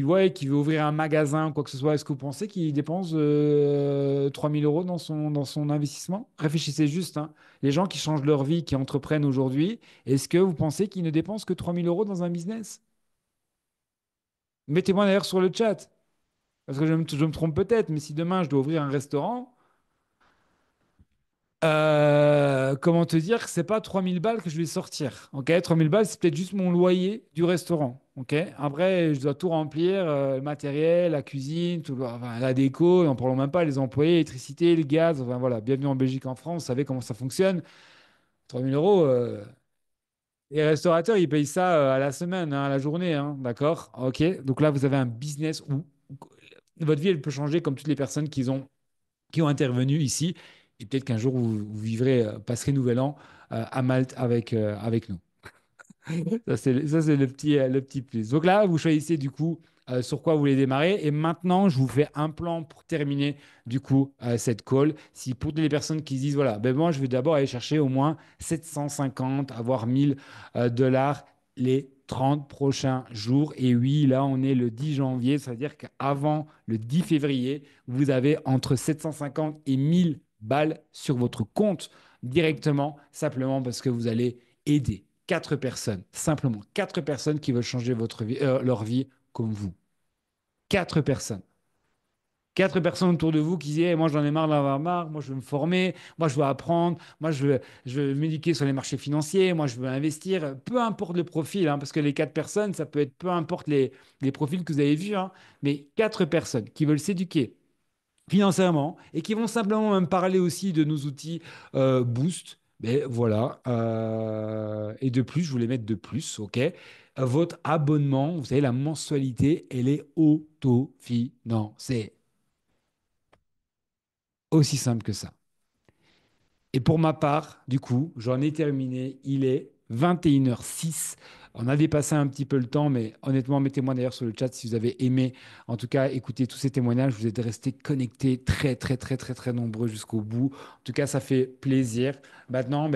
ouais, qui veut ouvrir un magasin, quoi que ce soit, est-ce que vous pensez qu'il dépense 3 000 euros dans son investissement? Réfléchissez juste, hein. Les gens qui changent leur vie, qui entreprennent aujourd'hui, est-ce que vous pensez qu'ils ne dépensent que 3 000 euros dans un business? Mettez-moi d'ailleurs sur le chat, parce que je me trompe peut-être, mais si demain je dois ouvrir un restaurant, comment te dire que c'est pas 3 000 balles que je vais sortir. Ok, 3 000 balles, c'est peut-être juste mon loyer du restaurant. Ok, après, je dois tout remplir, le matériel, la cuisine, enfin, la déco, n'en parlons même pas, les employés, l'électricité, le gaz. Enfin voilà, bienvenue en Belgique, en France, vous savez comment ça fonctionne. 3 000 euros, les restaurateurs, ils payent ça à la semaine, hein, à la journée, hein, d'accord? Ok, donc là, vous avez un business où votre vie, elle peut changer comme toutes les personnes qui ont intervenu ici. Et peut-être qu'un jour, vous vivrez, passerez Nouvel An à Malte avec nous. Ça, c'est le petit plus. Donc là, vous choisissez du coup sur quoi vous voulez démarrer. Et maintenant, je vous fais un plan pour terminer du coup cette call. Si pour les personnes qui se disent, voilà, ben moi, je vais d'abord aller chercher au moins 750, voire 1000 dollars les 30 prochains jours. Et oui, là, on est le 10 janvier. Ça veut dire qu'avant le 10 février, vous avez entre 750 et 1000 balles sur votre compte directement, simplement parce que vous allez aider 4 personnes, simplement 4 personnes qui veulent changer leur vie comme vous. 4 personnes. 4 personnes autour de vous qui disent, hey, moi j'en ai marre d'avoir marre, moi je veux me former, moi je veux apprendre, moi je veux m'éduquer sur les marchés financiers, moi je veux investir, peu importe le profil, hein, parce que les 4 personnes, ça peut être peu importe les profils que vous avez vus, hein, mais 4 personnes qui veulent s'éduquer financièrement et qui vont simplement me parler aussi de nos outils Boost. Mais voilà. Et de plus, je voulais mettre de plus, ok? Votre abonnement, vous savez, la mensualité, elle est autofinancée. Aussi simple que ça. Et pour ma part, du coup, j'en ai terminé. Il est 21h06. On a dépassé un petit peu le temps, mais honnêtement, mettez-moi d'ailleurs sur le chat si vous avez aimé, en tout cas, écouter tous ces témoignages. Vous êtes restés connectés très, très, très, très, très nombreux jusqu'au bout. En tout cas, ça fait plaisir. Maintenant,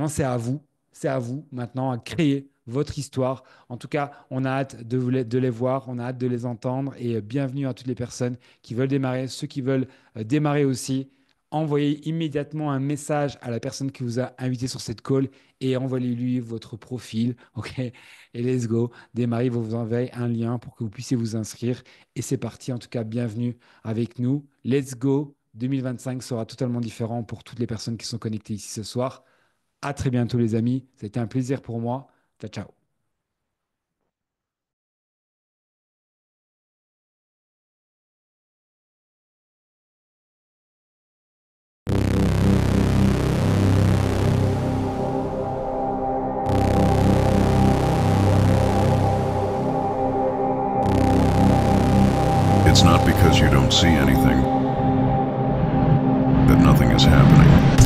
c'est à vous. C'est à vous maintenant à créer votre histoire. En tout cas, on a hâte de les voir, on a hâte de les entendre. Et bienvenue à toutes les personnes qui veulent démarrer, ceux qui veulent démarrer aussi. Envoyez immédiatement un message à la personne qui vous a invité sur cette call et envoyez-lui votre profil. OK? Et let's go. Démarrez, vous envoyez un lien pour que vous puissiez vous inscrire. Et c'est parti. En tout cas, bienvenue avec nous. Let's go. 2025 sera totalement différent pour toutes les personnes qui sont connectées ici ce soir. À très bientôt, les amis. C'était un plaisir pour moi. Ciao, ciao. It's not because you don't see anything that nothing is happening.